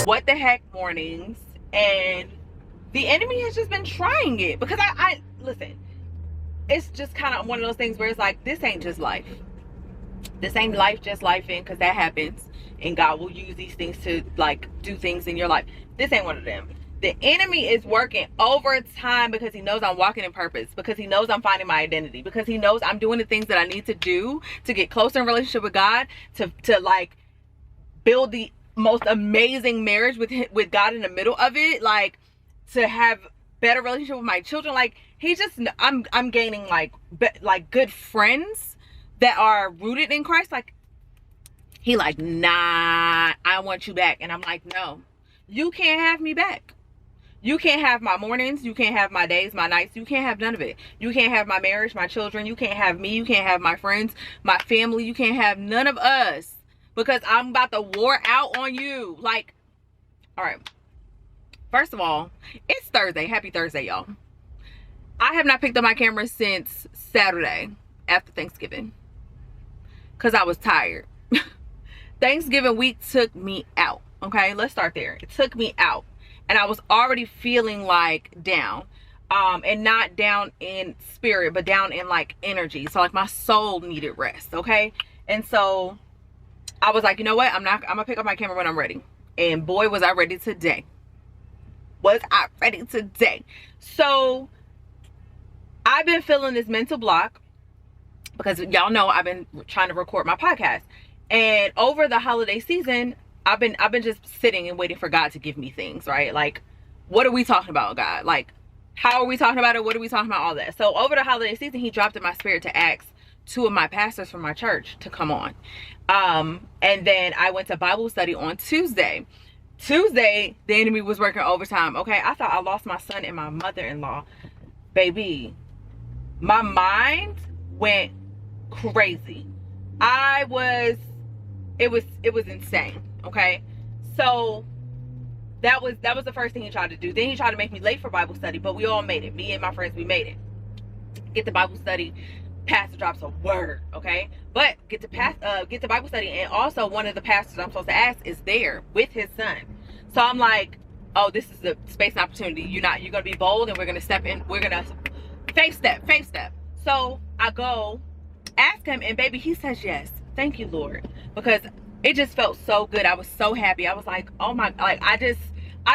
what the heck mornings, and the enemy has just been trying it, because I listen, it's just kind of one of those things where it's like, this ain't just life. This ain't life just life in, because that happens, and God will use these things to like do things in your life. This ain't one of them. The enemy is working overtime because he knows I'm walking in purpose, because he knows I'm finding my identity, because he knows I'm doing the things that I need to do to get closer in relationship with God, to like build the most amazing marriage with God in the middle of it, like to have better relationship with my children. Like he just, I'm gaining like good friends that are rooted in Christ. Like he like, nah, I want you back. And I'm like, no, you can't have me back. You can't have my mornings. You can't have my days, my nights. You can't have none of it. You can't have my marriage, my children. You can't have me. You can't have my friends, my family. You can't have none of us, because I'm about to war out on you. Like, all right. First of all, it's Thursday. Happy Thursday, y'all. I have not picked up my camera since Saturday after Thanksgiving, because I was tired. Thanksgiving week took me out. Okay, let's start there. It took me out. And I was already feeling like down, and not down in spirit, but down in like energy. So like my soul needed rest. Okay. And so I was like, you know what? I'm gonna pick up my camera when I'm ready. And boy, was I ready today. Was I ready today? So I've been feeling this mental block, because y'all know I've been trying to record my podcast. And over the holiday season, I've been just sitting and waiting for God to give me things, right? Like, what are we talking about, God? Like, how are we talking about it? What are we talking about? All that. So over the holiday season, he dropped in my spirit to ask 2 of my pastors from my church to come on. And then I went to Bible study on Tuesday. Tuesday, the enemy was working overtime. Okay, I thought I lost my son and my mother-in-law. Baby, my mind went crazy. It was insane. Okay, so that was the first thing he tried to do. Then he tried to make me late for Bible study, but we all made it. Me and my friends, we made it. Get to Bible study, pastor drops a word, okay? But get to Bible study, and also one of the pastors I'm supposed to ask is there with his son. So I'm like, oh, this is the space and opportunity. You're gonna be bold, and we're gonna step in. We're gonna faith step. So I go ask him, and baby, he says yes. Thank you, Lord, because it just felt so good. I was so happy. I was like, oh my, like I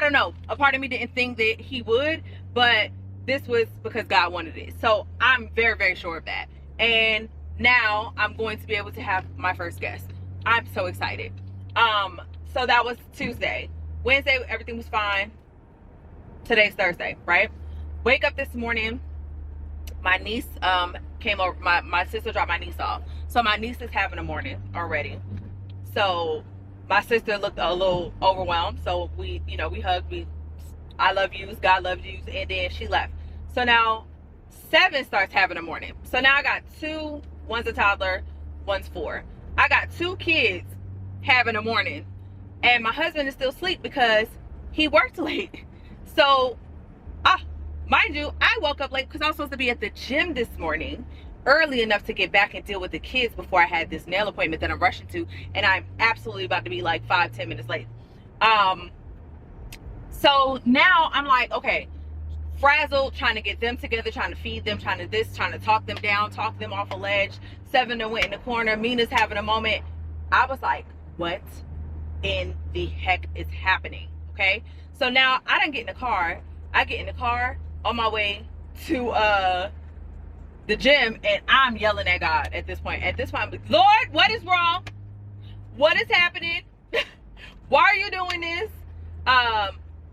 don't know. A part of me didn't think that he would, but this was because God wanted it. So I'm very, very sure of that. And now I'm going to be able to have my first guest. I'm so excited. So that was Tuesday. Wednesday, everything was fine. Today's Thursday, right? Wake up this morning. My niece came over. My sister dropped my niece off. So my niece is having a morning already. So my sister looked a little overwhelmed. So we hugged. I love yous, God loves yous, and then she left. So now 7 starts having a morning. So now I got 2. One's a toddler, one's 4. I got 2 kids having a morning, and my husband is still asleep because he worked late. So, mind you, I woke up late because I was supposed to be at the gym this morning early enough to get back and deal with the kids before I had this nail appointment that I'm rushing to, and I'm absolutely about to be like 5-10 minutes late. So now I'm like, okay, frazzled, trying to get them together, trying to feed them, trying to talk them down, talk them off a ledge. 7 went in the corner. Mina's having a moment. I was like, what in the heck is happening? Okay, so now I didn't get in the car. I get in the car on my way to the gym, and I'm yelling at God at this point. At this point, I'm like, Lord, what is wrong? What is happening? Why are you doing this?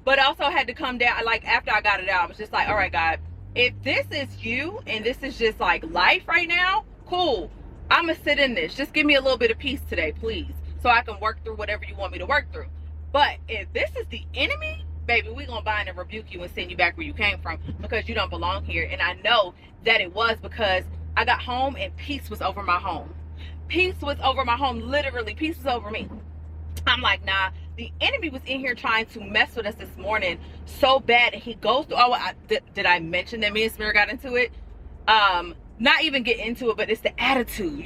But also had to come down. Like after I got it out, I was just like, all right, God, if this is you and this is just like life right now, cool. I'm gonna sit in this. Just give me a little bit of peace today, please, so I can work through whatever you want me to work through. But if this is the enemy, baby, we're gonna bind and rebuke you and send you back where you came from, because you don't belong here. And I know that it was because I got home and peace was over my home. Peace was over my home. Literally, peace was over me. I'm like, nah, the enemy was in here trying to mess with us this morning so bad. And he goes through, did I mention that me and Smear got into it? Not even get into it, but it's the attitude,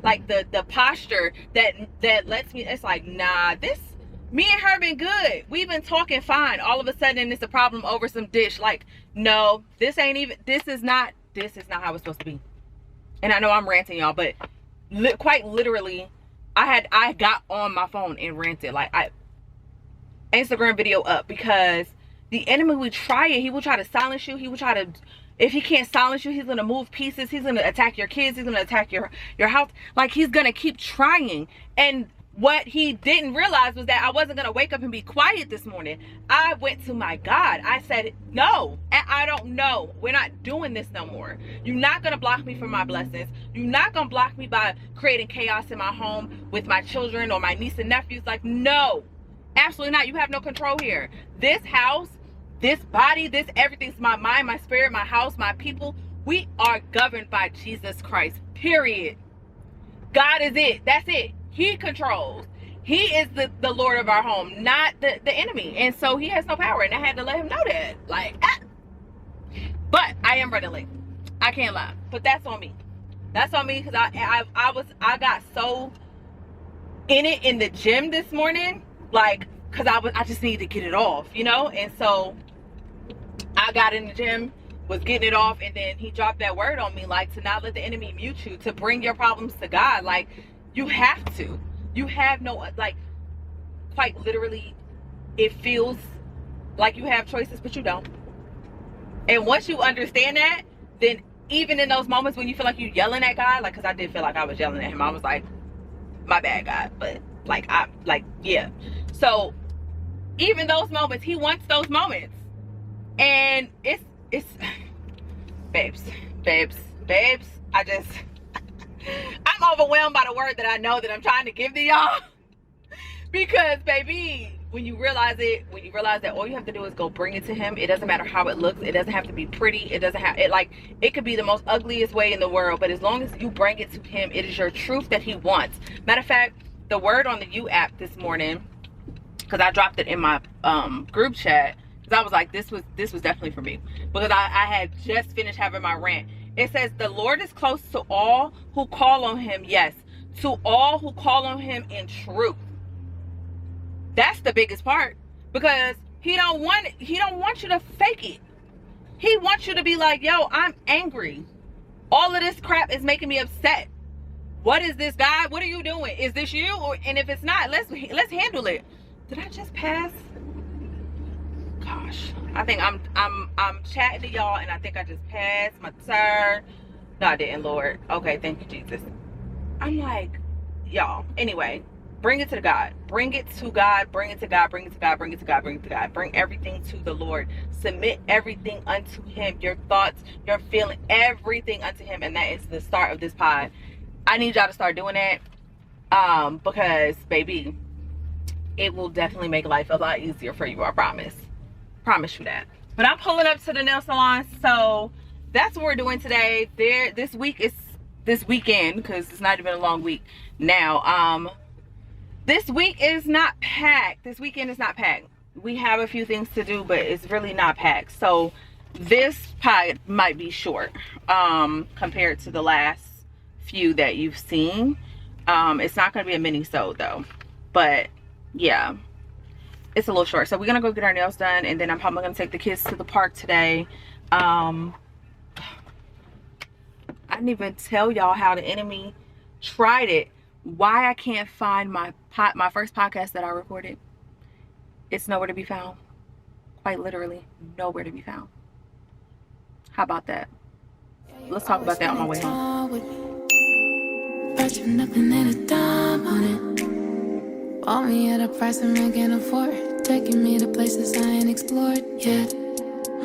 like the posture that lets me, it's like, nah, Me and her been good. We've been talking fine. All of a sudden it's a problem over some dish. Like, no, this is not how it's supposed to be. And I know I'm ranting, y'all, but quite literally, I got on my phone and ranted. Like, Instagram video up, because the enemy will try it. He will try to silence you. He will try to, if he can't silence you, he's gonna move pieces. He's gonna attack your kids. He's gonna attack your house. Like, he's gonna keep trying. And what he didn't realize was that I wasn't gonna wake up and be quiet this morning. I went to my God. I said, no, I don't know. We're not doing this no more. You're not gonna block me from my blessings. You're not gonna block me by creating chaos in my home with my children or my niece and nephews. Like, no, absolutely not. You have no control here. This house, this body, this everything's my mind, my spirit, my house, my people. We are governed by Jesus Christ, period. God is it. That's it. He controls. He is the Lord of our home, not the enemy. And so he has no power. And I had to let him know that. Like, but I am running late. I can't lie. But that's on me. That's on me, because I got so in it in the gym this morning. Like, because I just needed to get it off, you know? And so I got in the gym, was getting it off, and then he dropped that word on me, like, to not let the enemy mute you, to bring your problems to God. Like, you have to. You have no, like, quite literally, it feels like you have choices, but you don't. And once you understand that, then even in those moments when you feel like you're yelling at God, like, because I did feel like I was yelling at him. I was like, my bad, God. But, yeah. So, even those moments, he wants those moments. And it's, babes, I'm overwhelmed by the word that I know that I'm trying to give to y'all. Because, baby, when you realize that all you have to do is go bring it to him, it doesn't matter how it looks. It doesn't have to be pretty. It doesn't have, it could be the most ugliest way in the world. But as long as you bring it to him, it is your truth that he wants. Matter of fact, the word on the U app this morning, because I dropped it in my group chat, because I was like, this was definitely for me. Because I had just finished having my rant. It says, the Lord is close to all who call on him. Yes, to all who call on him in truth. That's the biggest part, because he don't want you to fake it. He wants you to be like, yo, I'm angry. All of this crap is making me upset. What is this, God? What are you doing? Is this you? And if it's not, let's handle it. Did I just pass? Gosh, I think I'm chatting to y'all, and I think I just passed my turn. No, I didn't, Lord. Okay, thank you, Jesus. I'm like, y'all. Anyway, bring it to God. Bring it to God. Bring it to God. Bring it to God. Bring it to God. Bring it to God. Bring everything to the Lord. Submit everything unto him. Your thoughts, your feeling, everything unto him. And that is the start of this pod. I need y'all to start doing that. Because, baby, it will definitely make life a lot easier for you. I promise. Promise you that. But I'm pulling up to the nail salon, so that's what we're doing today. This weekend, because it's not even a long week now. This week is not packed. This weekend is not packed. We have a few things to do, but it's really not packed. So this pod might be short compared to the last few that you've seen. It's not going to be a mini-sode though, but yeah, it's a little short. So we're gonna go get our nails done, and then I'm probably gonna take the kids to the park today. I didn't even tell y'all how the enemy tried it. Why I can't find my first podcast that I recorded. It's nowhere to be found. Quite literally nowhere to be found. How about that? Let's talk about that on my way home. Bet you nothing and a dime on it. Bought me at a price I can't afford. Taking me to places I ain't explored yet.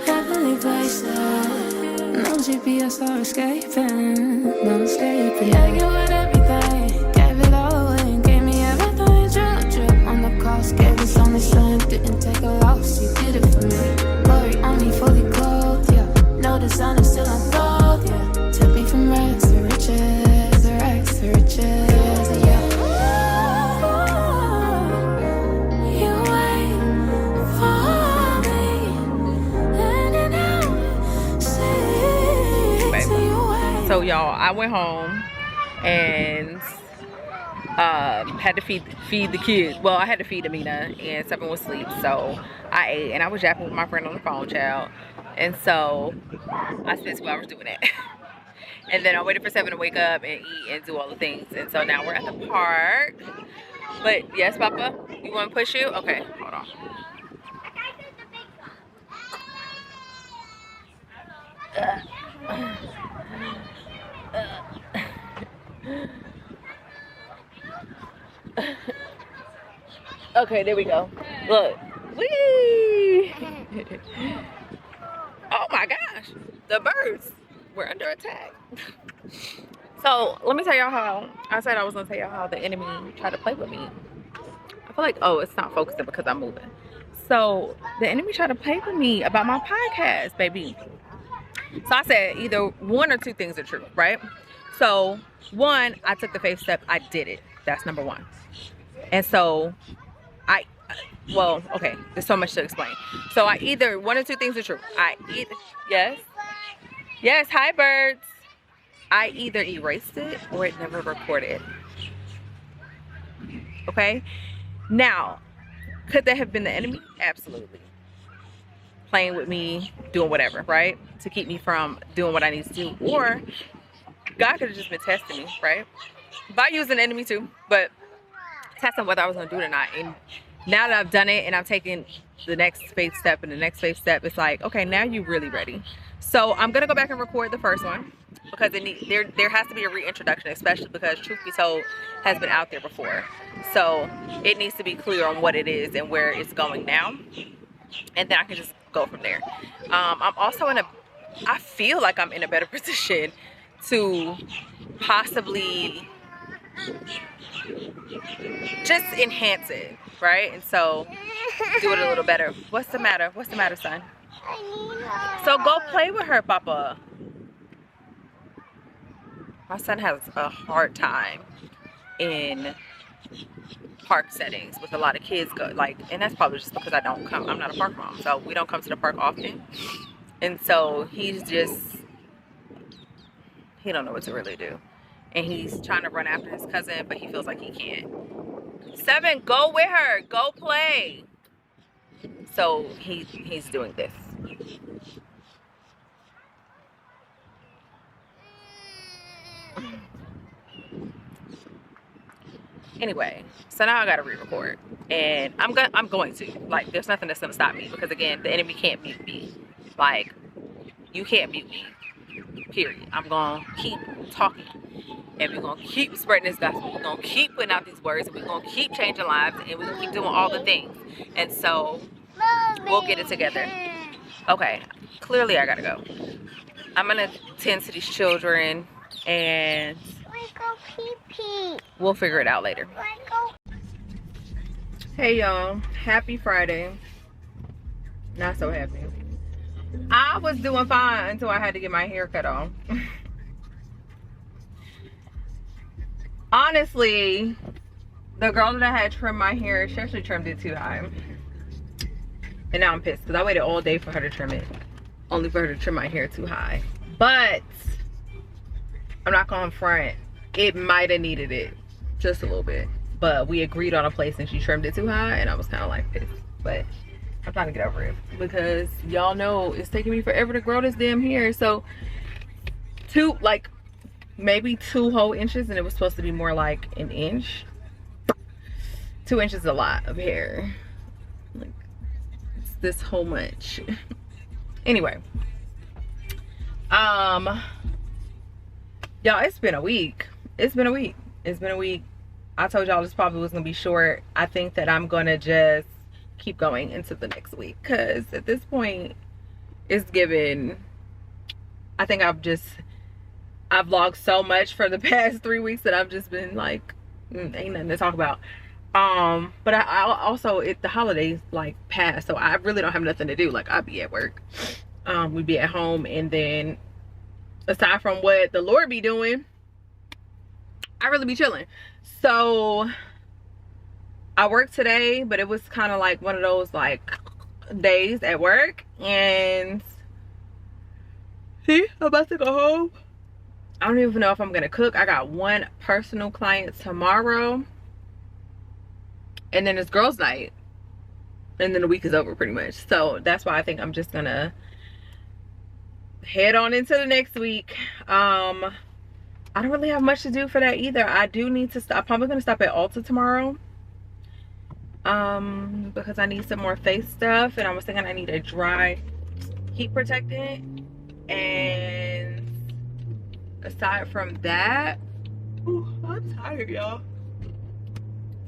Heavenly places. No GPS or escaping. No escaping. Yeah, you got everything. Gave it all away. Gave me everything. Drip on the cost. Gave us only son. Didn't take a loss. You did it for me. Glory on me fully clothed. Yeah. No, the sun is still unfold. Yeah. Took me from rags to riches. Rags to riches. Yeah. So y'all, I went home and Had to feed the kids. Well, I had to feed Amina, and 7 was asleep, so I ate, and I was yapping with my friend on the phone, child. And so I spent 2 hours doing that. And then I waited for 7 to wake up and eat and do all the things. And so now we're at the park. But yes, Papa, you want to push you? Okay, hold on. Okay, there we go. Look. Whee! Oh my gosh. The birds were under attack. So let me tell y'all how I said I was gonna tell y'all how the enemy tried to play with me. I feel like, oh, it's not focusing because I'm moving. So the enemy tried to play with me about my podcast, baby. So I said either one or two things are true, right? So one, I took the faith step. I did it. That's number one. And so well, okay, there's so much to explain. So I either, one or two things are true. Yes, hi birds. I either erased it or it never recorded. Okay? Now, could that have been the enemy? Absolutely. Playing with me, doing whatever, right? To keep me from doing what I need to do. Or God could have just been testing me, right? By using the enemy too, but testing whether I was going to do it or not. And now that I've done it and I've taken the next faith step and the next faith step, it's like, okay, now you're really ready. So I'm going to go back and record the first one because there has to be a reintroduction, especially because Truth Be Told has been out there before. So it needs to be clear on what it is and where it's going now. And then I can just go from there. I'm also I feel like I'm in a better position to possibly just enhance it, right? And so do it a little better. What's the matter? What's the matter, son? So go play with her, Papa. My son has a hard time in park settings with a lot of kids and that's probably just because I'm not a park mom, so we don't come to the park often. And so he don't know what to really do. And he's trying to run after his cousin, but he feels like he can't. 7, go with her. Go play. So he's doing this. Anyway, so now I gotta re-record. And I'm going to. Like, there's nothing that's gonna stop me. Because again, the enemy can't mute me. Like, you can't mute me. Period. I'm gonna keep talking. And we're going to keep spreading this gospel. We're going to keep putting out these words. And we're going to keep changing lives. And we're going to keep doing all the things. And so, we'll get it together. Okay. Clearly, I got to go. I'm going to tend to these children. And we'll figure it out later. Hey, y'all. Happy Friday. Not so happy. I was doing fine until I had to get my hair cut off. Honestly, the girl that I had trimmed my hair, she actually trimmed it too high. And now I'm pissed because I waited all day for her to trim it. Only for her to trim my hair too high. But I'm not going front. It might have needed it just a little bit. But we agreed on a place and she trimmed it too high and I was kind of like pissed. But I'm trying to get over it because y'all know it's taking me forever to grow this damn hair. So maybe 2 whole inches, and it was supposed to be more like an inch. 2 inches is a lot of hair. Like, it's this whole much. Anyway, y'all, it's been a week. It's been a week. I told y'all this probably was gonna be short. I think that I'm gonna just keep going into the next week because at this point it's given. I think I've vlogged so much for the past 3 weeks that I've just been like, ain't nothing to talk about. But I also, the holidays like passed, so I really don't have nothing to do. Like, I'd be at work, we'd be at home, and then aside from what the Lord be doing, I really be chilling. So I worked today, but it was kind of like one of those like days at work, and see, I'm about to go home I don't even know if I'm gonna cook. I got one personal client tomorrow, and then it's girls' night, and then the week is over pretty much. So that's why I think I'm just gonna head on into the next week. I don't really have much to do for that either. I do need to stop. I'm probably gonna stop at Ulta tomorrow, because I need some more face stuff, and I was thinking I need a dry heat protectant. And aside from that, ooh, I'm tired, y'all.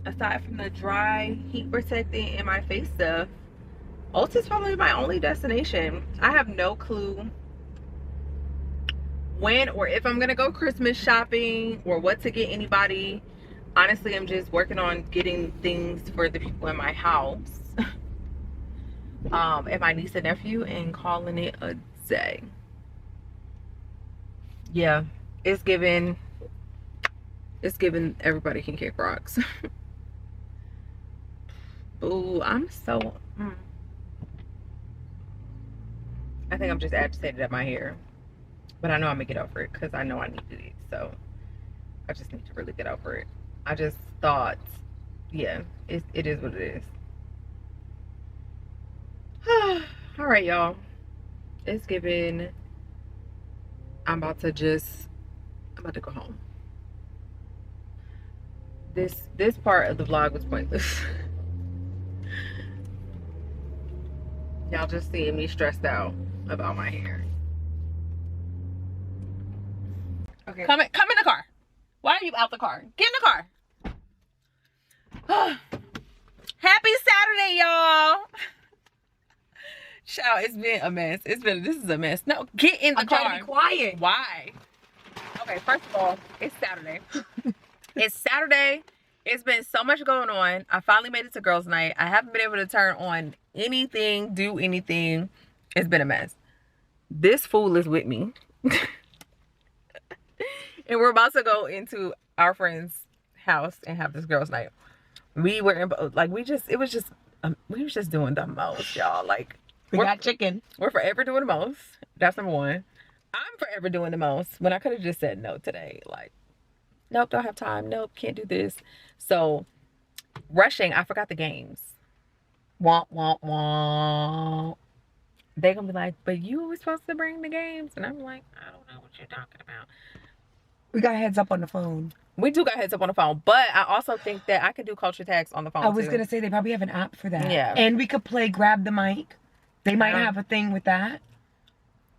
Aside from the dry heat protectant and my face stuff, Ulta's probably my only destination. I have no clue when or if I'm gonna go Christmas shopping or what to get anybody. Honestly, I'm just working on getting things for the people in my house, and my niece and nephew, and calling it a day. Yeah, it's giving everybody can kick rocks. Ooh, I'm so I think I'm just agitated at my hair, but I know I'm gonna get over it because I know I needed it. So I just need to really get over it. I just thought, yeah, it is what it is. All right, y'all. It's giving. I'm about to go home. This part of the vlog was pointless. Y'all just seeing me stressed out about my hair. Okay. Come in the car. Why are you out the car? Get in the car. Happy Saturday, y'all. Child, it's been a mess. This is a mess. No, get in the car. I'm trying to be quiet. Why? Okay, first of all, it's Saturday. It's Saturday. It's been so much going on. I finally made it to girls' night. I haven't been able to turn on anything, do anything. It's been a mess. This fool is with me. And we're about to go into our friend's house and have this girls' night. We were in, like, we was just doing the most, y'all. Like, we got chicken. We're forever doing the most. That's number one. I'm forever doing the most when I could have just said no today. Like, nope, don't have time. Nope, can't do this. So, rushing, I forgot the games. Womp, womp, womp. They're going to be like, but you were supposed to bring the games. And I'm like, I don't know what you're talking about. We got heads up on the phone. We do got heads up on the phone. But I also think that I could do culture tags on the phone, I was going to say, they probably have an app for that. Yeah. And we could play grab the mic. They might have a thing with that.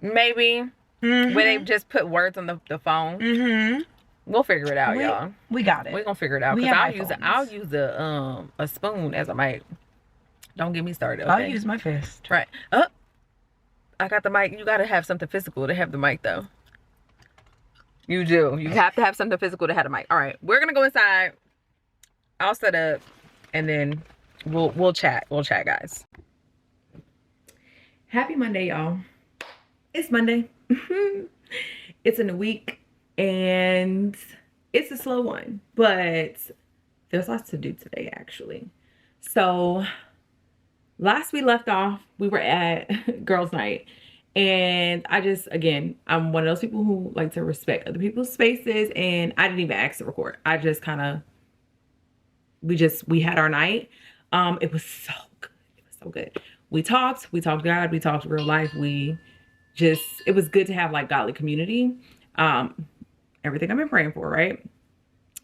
Maybe. Mm-hmm. Where they just put words on the phone. Mm-hmm. We'll figure it out, y'all. We got it. We're going to figure it out. Because I'll use a spoon as a mic. Don't get me started. Okay? I'll use my fist. Right. I got the mic. You got to have something physical to have the mic, though. You do. You have to have something physical to have the mic. All right. We're going to go inside. I'll set up. And then we'll chat. We'll chat, guys. Happy Monday, y'all. It's Monday. It's in a week. And it's a slow one. But there's lots to do today, actually. So last we left off, we were at girls' night. And again, I'm one of those people who like to respect other people's spaces. And I didn't even ask to record. I just kind of, we had our night. It was so good. It was so good. We talked God, we talked real life. It was good to have like godly community. Everything I've been praying for, right?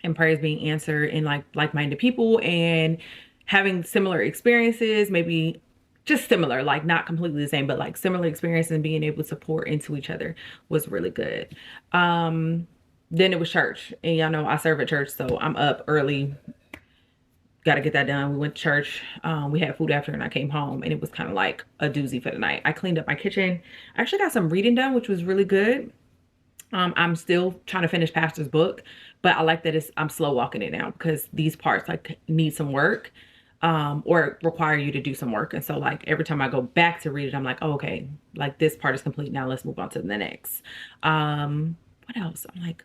And prayers being answered in like-minded people and having similar experiences, maybe just similar, like not completely the same, but like similar experiences and being able to pour into each other was really good. Then it was church, and y'all know I serve at church, so I'm up early. Got to get that done. We went to church. We had food after, and I came home, and it was kind of like a doozy for the night. I cleaned up my kitchen. I actually got some reading done, which was really good. I'm still trying to finish Pastor's book, but I like that I'm slow walking it now because these parts like need some work, or require you to do some work. And so like every time I go back to read it, I'm like, oh, okay, like this part is complete. Now let's move on to the next. What else? I'm like,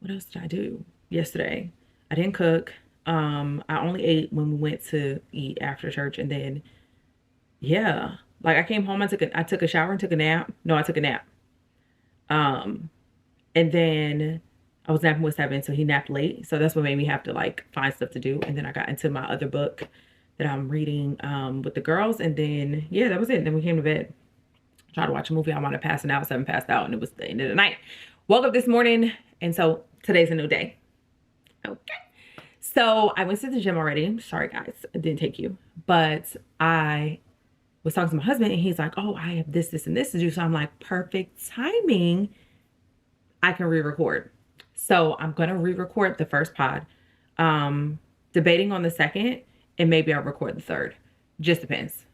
what else did I do yesterday? I didn't cook. I only ate when we went to eat after church, and then yeah, like I came home, I took a shower and took a nap. No, I took a nap. And then I was napping with 7, so he napped late. So that's what made me have to like find stuff to do. And then I got into my other book that I'm reading with the girls. And then, yeah, that was it. Then we came to bed. Tried to watch a movie. I wanted to pass out. 7 passed out, and it was the end of the night. Woke up this morning, and so today's a new day. Okay. So I went to the gym already. Sorry, guys. It didn't take you. But I was talking to my husband, and he's like, oh, I have this, this, and this to do. So I'm like, perfect timing. I can re-record. So I'm going to re-record the first pod. Debating on the second, and maybe I'll record the third. Just depends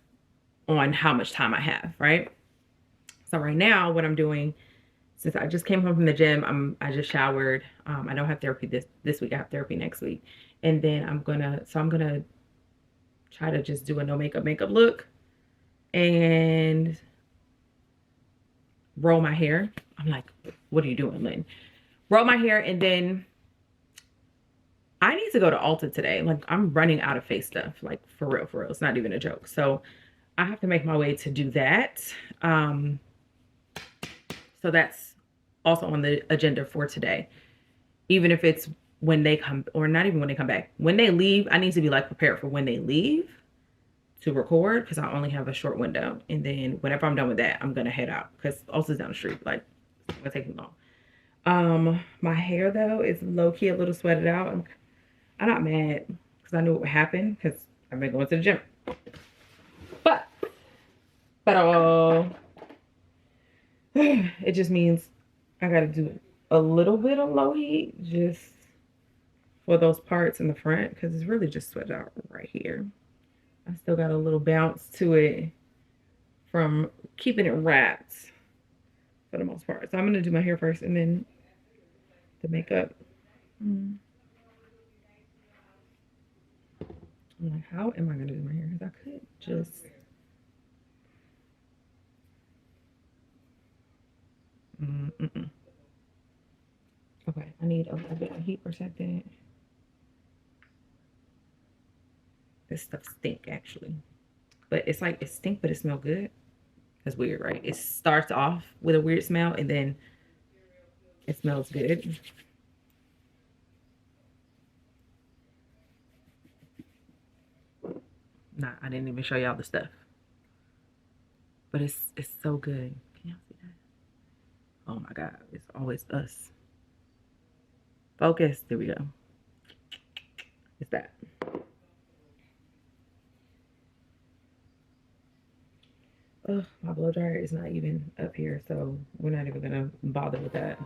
on how much time I have, right? So right now, what I'm doing, since I just came home from the gym, I just showered. I don't have therapy this week. I have therapy next week. And then I'm gonna try to just do a no makeup look and roll my hair. I'm like, what are you doing, Lynn? Roll my hair, and then I need to go to Ulta today. Like, I'm running out of face stuff, like for real. It's not even a joke. So I have to make my way to do that. So that's also on the agenda for today. Even if it's when they come, or not even when they come back. When they leave, I need to be like prepared for when they leave to record, because I only have a short window. And then whenever I'm done with that, I'm gonna head out, because Ulta's down the street. Like, it's gonna take me long. My hair though is low-key a little sweated out. I'm not mad, because I knew what would happen, because I've been going to the gym. But it just means I gotta do a little bit of low heat just for those parts in the front, because it's really just sweated out right here. I still got a little bounce to it from keeping it wrapped for the most part. So I'm gonna do my hair first and then the makeup. I'm like, how am I gonna do my hair? Because I could just okay, I need a little bit of heat protectant. This stuff stink actually, but it's like it stink, but it smells good. That's weird, right? It starts off with a weird smell, and then it smells good. Nah, I didn't even show y'all the stuff, but it's so good. Can y'all see that? Oh my God, it's always us. Focus. There we go. It's that. Ugh, my blow dryer is not even up here, so we're not even gonna bother with that.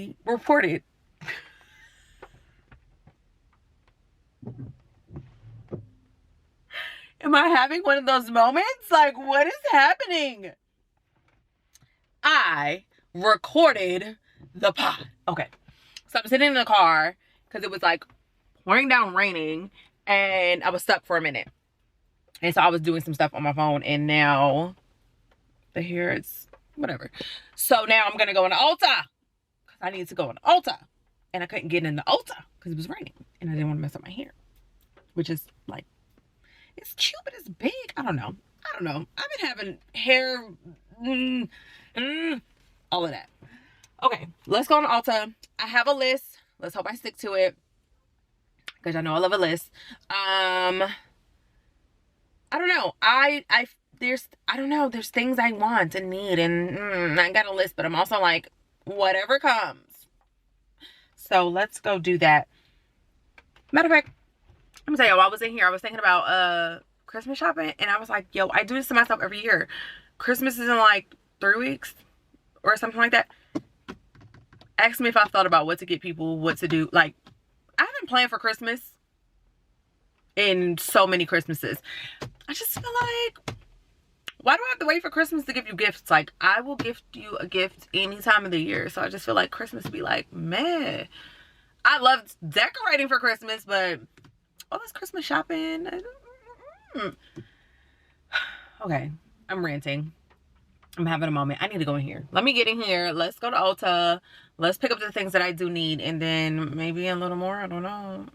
I reported. Am I having one of those moments? Like, what is happening? I recorded the pod. Okay. So I'm sitting in the car because it was like pouring down raining and I was stuck for a minute. And so I was doing some stuff on my phone and now the hair is whatever. So now I'm going to go into Ulta because I needed to go into Ulta. And I couldn't get into Ulta because it was raining and I didn't want to mess up my hair. Which is like, it's cute, but it's big. I don't know. I've been having hair, all of that. Okay, let's go on Ulta. I have a list. Let's hope I stick to it. Because I know I love a list. I don't know. There's things I want and need. And I got a list, but I'm also like, whatever comes. So let's go do that. Matter of fact, let me tell you, while I was in here, I was thinking about Christmas shopping, and I was like, yo, I do this to myself every year. Christmas is in like 3 weeks or something like that. Ask me if I thought about what to get people, what to do. Like, I haven't planned for Christmas in so many Christmases. I just feel like, why do I have to wait for Christmas to give you gifts? Like, I will gift you a gift any time of the year. So I just feel like Christmas be like, meh. I love decorating for Christmas, but all this Christmas shopping. Okay, I'm ranting. I'm having a moment. I need to go in here. Let me get in here. Let's go to Ulta. Let's pick up the things that I do need. And then maybe a little more. I don't know.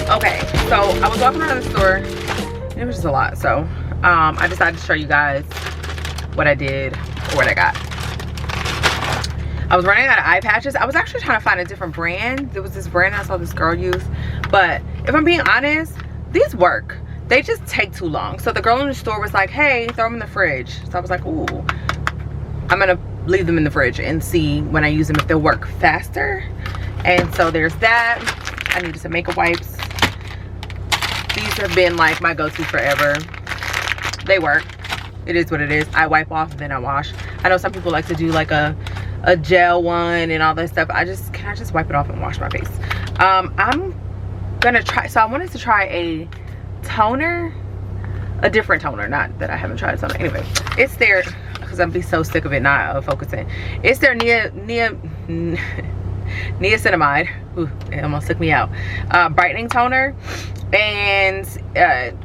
Okay, so I was walking around the store. It was just a lot. So I decided to show you guys what I did or what I got. I was running out of eye patches. I was actually trying to find a different brand. There was this brand I saw this girl use. But if I'm being honest, these work. They just take too long. So the girl in the store was like, hey, throw them in the fridge. So I was like, ooh, I'm going to leave them in the fridge and see when I use them if they'll work faster. And so there's that. I needed some makeup wipes. These have been like my go-to forever. They work. It is what it is. I wipe off and then I wash. I know some people like to do like a gel one and all that stuff. Can I just wipe it off and wash my face? I'm gonna try, so I wanted to try a toner, a different toner, not that I haven't tried a toner. Anyway, it's their, because I'm be so sick of it not focusing. It's their niacinamide. Ooh, it almost took me out. Brightening toner. And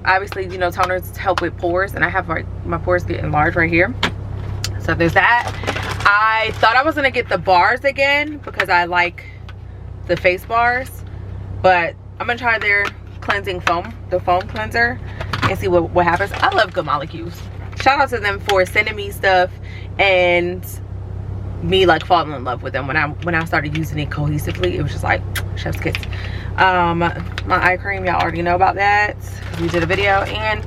obviously, you know, toners help with pores, and I have like my pores getting large right here. So there's that. I thought I was gonna get the bars again because I like the face bars, but I'm gonna try their cleansing foam, the foam cleanser, and see what happens. I love Good Molecules. Shout out to them for sending me stuff and me like falling in love with them. When I started using it cohesively, it was just like chef's kiss. My eye cream, y'all already know about that. We did a video, and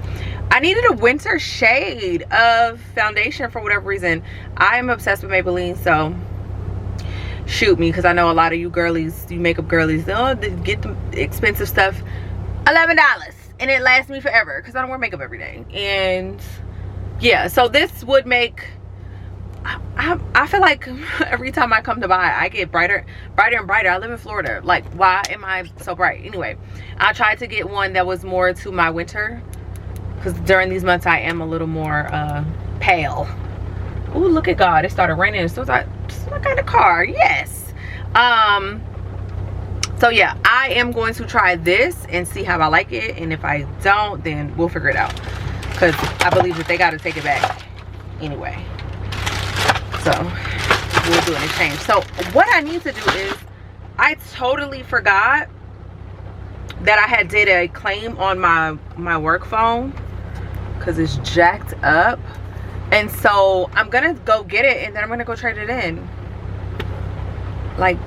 I needed a winter shade of foundation for whatever reason. I am obsessed with Maybelline, so shoot me, because I know a lot of you girlies, you makeup girlies, they'll get the expensive stuff, $11, and it lasts me forever because I don't wear makeup every day. And yeah, so this would make, I feel like every time I come to buy, I get brighter and brighter. I live in Florida. Like, why am I so bright? Anyway, I tried to get one that was more to my winter, because during these months I am a little more pale. Oh, look at God, it started raining as soon as I got in the car. Yes. So yeah, I am going to try this and see how I like it, and if I don't, then we'll figure it out, because I believe that they got to take it back anyway. So we'll do an exchange. So what I need to do is, I totally forgot that I had did a claim on my work phone because it's jacked up, and so I'm gonna go get it and then I'm gonna go trade it in. Like,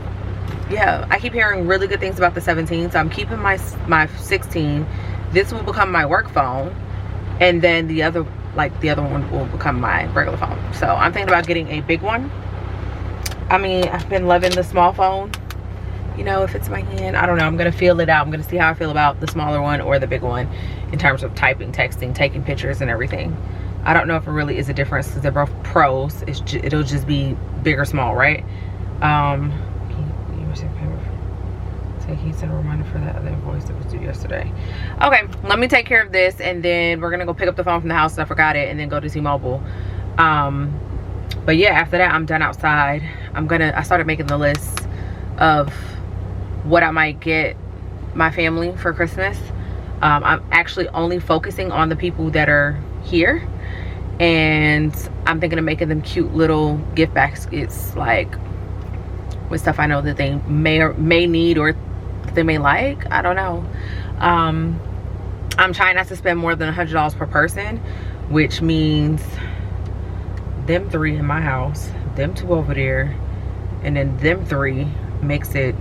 yeah, I keep hearing really good things about the 17, so I'm keeping my 16 This will become my work phone, and then the other one will become my regular phone. So I'm thinking about getting a big one. I mean, I've been loving the small phone. You know, if it's my hand, I don't know. I'm gonna feel it out. I'm gonna see how I feel about the smaller one or the big one in terms of typing, texting, taking pictures, and everything. I don't know if it really is a difference because they're both pros. It'll just be big or small, right? He sent a reminder for that other invoice that was due yesterday. Okay, let me take care of this, and then we're gonna go pick up the phone from the house. I forgot it, and then go to T-Mobile. But yeah, after that, I'm done outside. I started making the list of what I might get my family for Christmas. I'm actually only focusing on the people that are here, and I'm thinking of making them cute little gift baskets, like with stuff I know that they may need or they may like. I don't know. I'm trying not to spend more than $100 per person, which means them 3 in my house, them 2 over there, and then them 3 makes it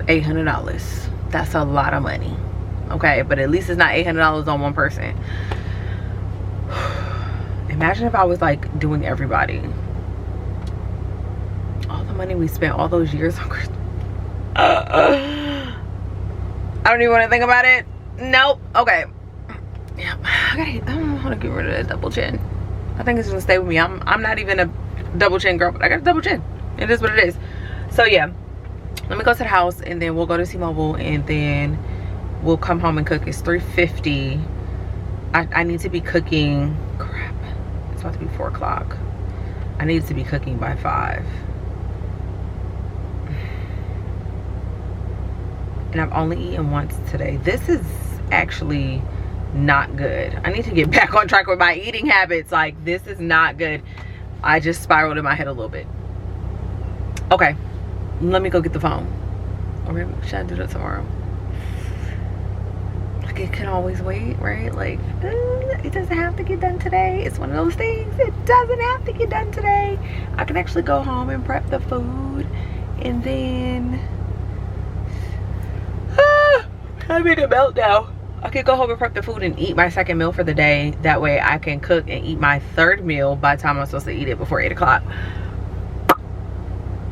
$800. That's a lot of money. Okay, but at least it's not $800 on one person. Imagine if I was like doing everybody. All the money we spent all those years on Christmas. I don't even want to think about it. Nope. Okay. Yeah, I don't want to get rid of that double chin. I think it's gonna stay with me. I'm not even a double chin girl, but I got a double chin. It is what it is. So yeah, let me go to the house, and then we'll go to T-Mobile, and then we'll come home and cook. It's 3:50. I need to be cooking. Crap, it's about to be 4 o'clock. I need to be cooking by 5. And I've only eaten once today. This is actually not good. I need to get back on track with my eating habits. Like, this is not good. I just spiraled in my head a little bit. Okay, let me go get the phone. Or maybe should I do that tomorrow? Like, it can always wait, right? Like, it doesn't have to get done today. It's one of those things. It doesn't have to get done today. I can actually go home and prep the food, and then having a meltdown. I could go home and prep the food and eat my second meal for the day. That way I can cook and eat my 3rd meal by the time I'm supposed to eat it before 8 o'clock.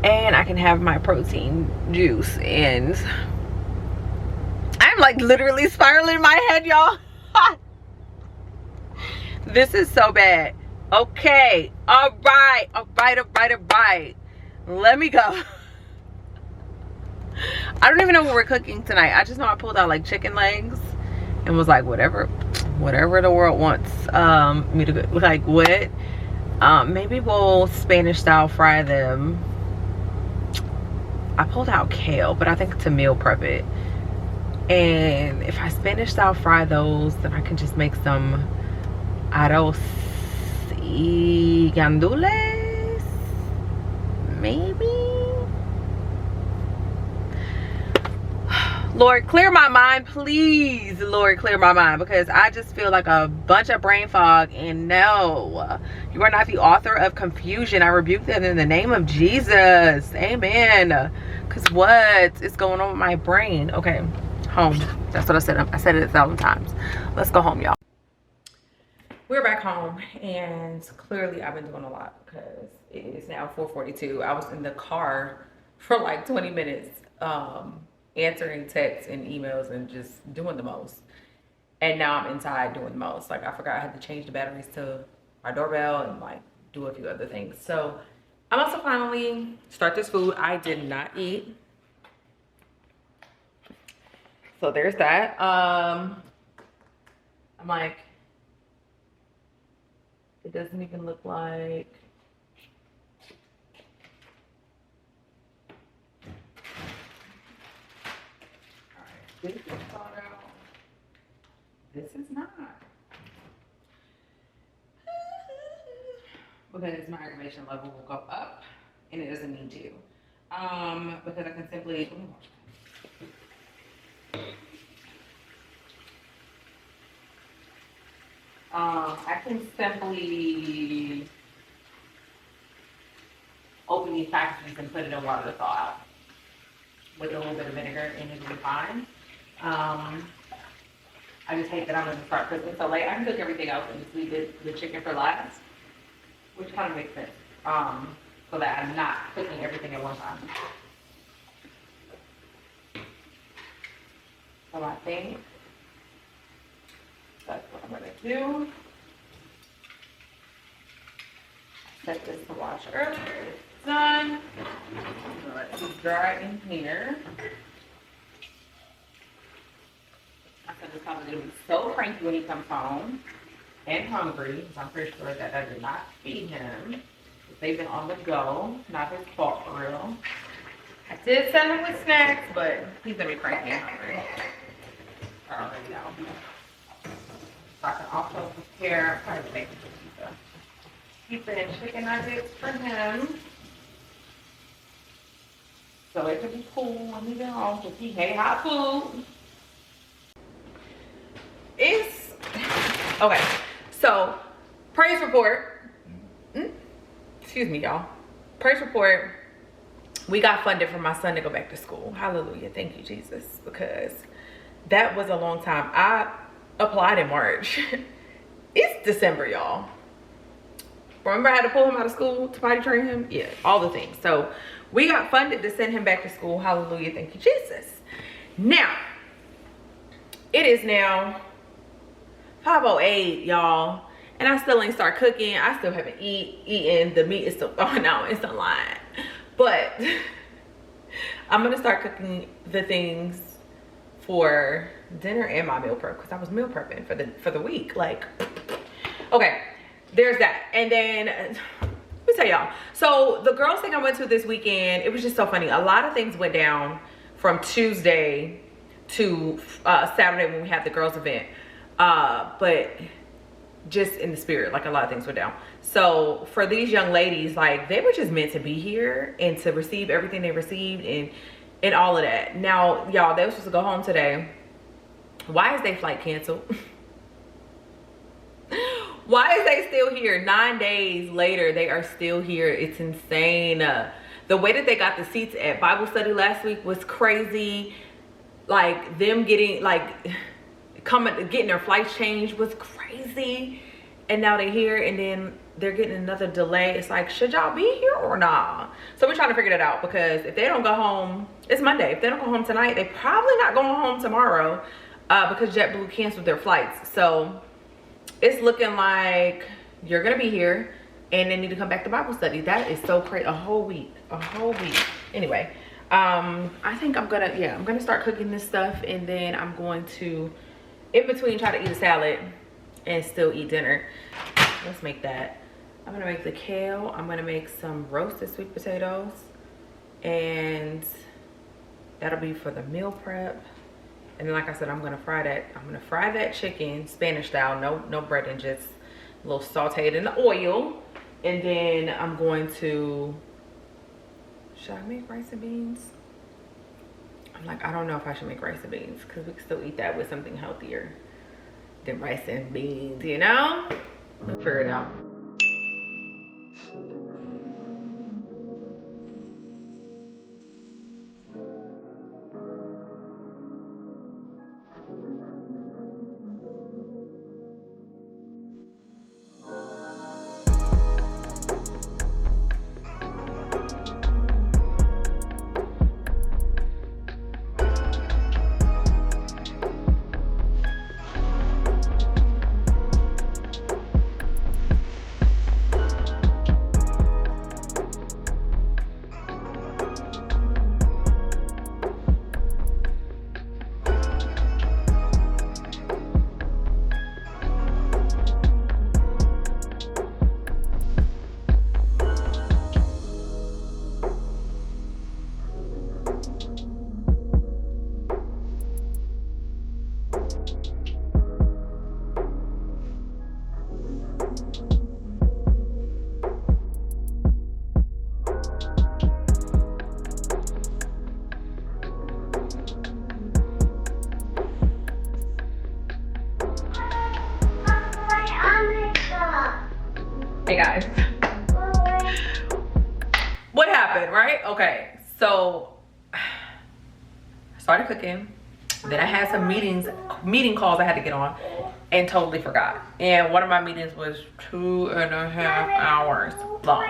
And I can have my protein juice. And I'm like literally spiraling in my head, y'all. This is so bad. Okay. All right. Let me go. I don't even know what we're cooking tonight. I just know I pulled out like chicken legs and was like, whatever the world wants me to go. Like, what? Maybe we'll Spanish style fry them. I pulled out kale, but I think to meal prep it. And if I Spanish style fry those, then I can just make some arroz y gandules, maybe. Lord, clear my mind, please. Lord, clear my mind, because I just feel like a bunch of brain fog. And no, you are not the author of confusion. I rebuke that in the name of Jesus. Amen. Because what is going on with my brain? Okay, home. That's what I said. I said it 1,000 times. Let's go home, y'all. We're back home, and clearly I've been doing a lot because it is now 4:42. I was in the car for like 20 minutes. Answering texts and emails and just doing the most. And now I'm inside doing the most. Like, I forgot I had to change the batteries to my doorbell and like do a few other things. So I'm also finally start this food I did not eat. So there's that. I'm like, it doesn't even look like this is thought out. This is not. Because my aggravation level will go up, and it doesn't need to. Because I can simply, I can simply open these packages and put it in water to thaw out with a little bit of vinegar, and it'll be fine. I just hate that I'm gonna start cooking so late. I can cook everything else and just leave the chicken for last, which kind of makes sense. So that I'm not cooking everything at one time. So I think that's what I'm gonna do. Set this to wash earlier. It's done. I'm gonna let this dry in here. I said this probably gonna be so cranky when he comes home and hungry, because I'm pretty sure that I did not feed him. They've been on the go. Not his fault for real. I did send him with snacks, but he's gonna be cranky and hungry. I already know. So I can also prepare pizza and chicken nuggets for him. So it can be cool when we get home because he hate hot food. It's okay. So praise report. Excuse me, y'all. Praise report. We got funded for my son to go back to school. Hallelujah. Thank you, Jesus. Because that was a long time. I applied in March. It's December, y'all. Remember I had to pull him out of school to potty train him? Yeah, all the things. So we got funded to send him back to school. Hallelujah. Thank you, Jesus. Now, it is now 5:08, y'all. And I still ain't start cooking. I still haven't eaten. The meat is still thawing out. It's a lie. But I'm going to start cooking the things for dinner and my meal prep. Because I was meal prepping for the week. Like, okay. There's that. And then, let me tell y'all. So the girls thing I went to this weekend, it was just so funny. A lot of things went down from Tuesday to Saturday when we had the girls event. But just in the spirit, like a lot of things went down. So for these young ladies, like they were just meant to be here and to receive everything they received and all of that. Now, y'all, they were supposed to go home today. Why is their flight canceled? Why is they still here? 9 days later, they are still here. It's insane. The way that they got the seats at Bible study last week was crazy. Like them getting getting their flights changed was crazy. And now they're here and then they're getting another delay. It's like, should y'all be here or not? So we're trying to figure that out because if they don't go home, it's Monday. If they don't go home tonight, they probably not going home tomorrow because JetBlue canceled their flights. So it's looking like you're gonna be here and they need to come back to Bible study. That is so crazy. A whole week. Anyway, I think I'm gonna start cooking this stuff and then I'm going to, in between, try to eat a salad and still eat dinner. Let's make that. I'm gonna make the kale. I'm gonna make some roasted sweet potatoes and that'll be for the meal prep. And then, like I said, I'm gonna fry that chicken Spanish style, no breading, just a little sauteed in the oil. And then I'm going to, should I make rice and beans? I'm like, I don't know if I should make rice and beans because we can still eat that with something healthier than rice and beans, you know? We'll figure it out. Hey guys, what happened, right? Okay, so I started cooking. Then I had some meeting calls I had to get on and totally forgot. And one of my meetings was 2.5 hours long.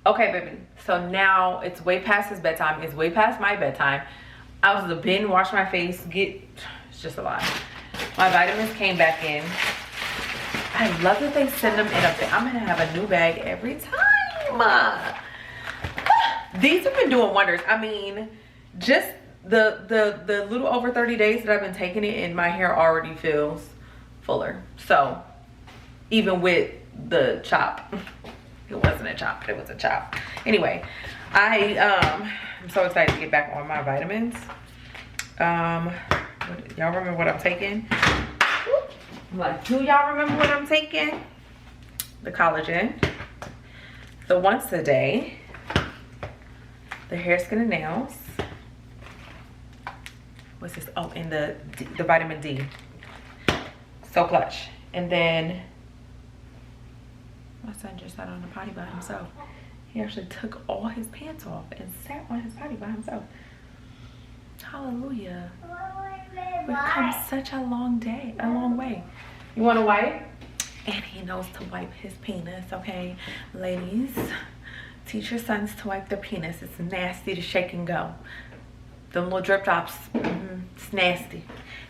Okay, baby. So now it's way past his bedtime. It's way past my bedtime. I was to binge wash my face. It's just a lot. My vitamins came back in. I love that they send them in a bag. I'm gonna have a new bag every time. These have been doing wonders. I mean, just the little over 30 days that I've been taking it, and my hair already feels fuller. So even with the chop, it wasn't a chop, it was a chop. Anyway, I'm so excited to get back on my vitamins. Y'all remember what I'm taking? Like, do y'all remember what I'm taking? The collagen, the once a day, the hair, skin, and nails. What's this? Oh, and the vitamin D. So clutch. And then my son just sat on the potty by himself. He actually took all his pants off and sat on his potty by himself. Hallelujah. We've come such a long way. You want to wipe? And he knows to wipe his penis, okay? Ladies, teach your sons to wipe their penis. It's nasty to shake and go. The little drip drops, it's nasty.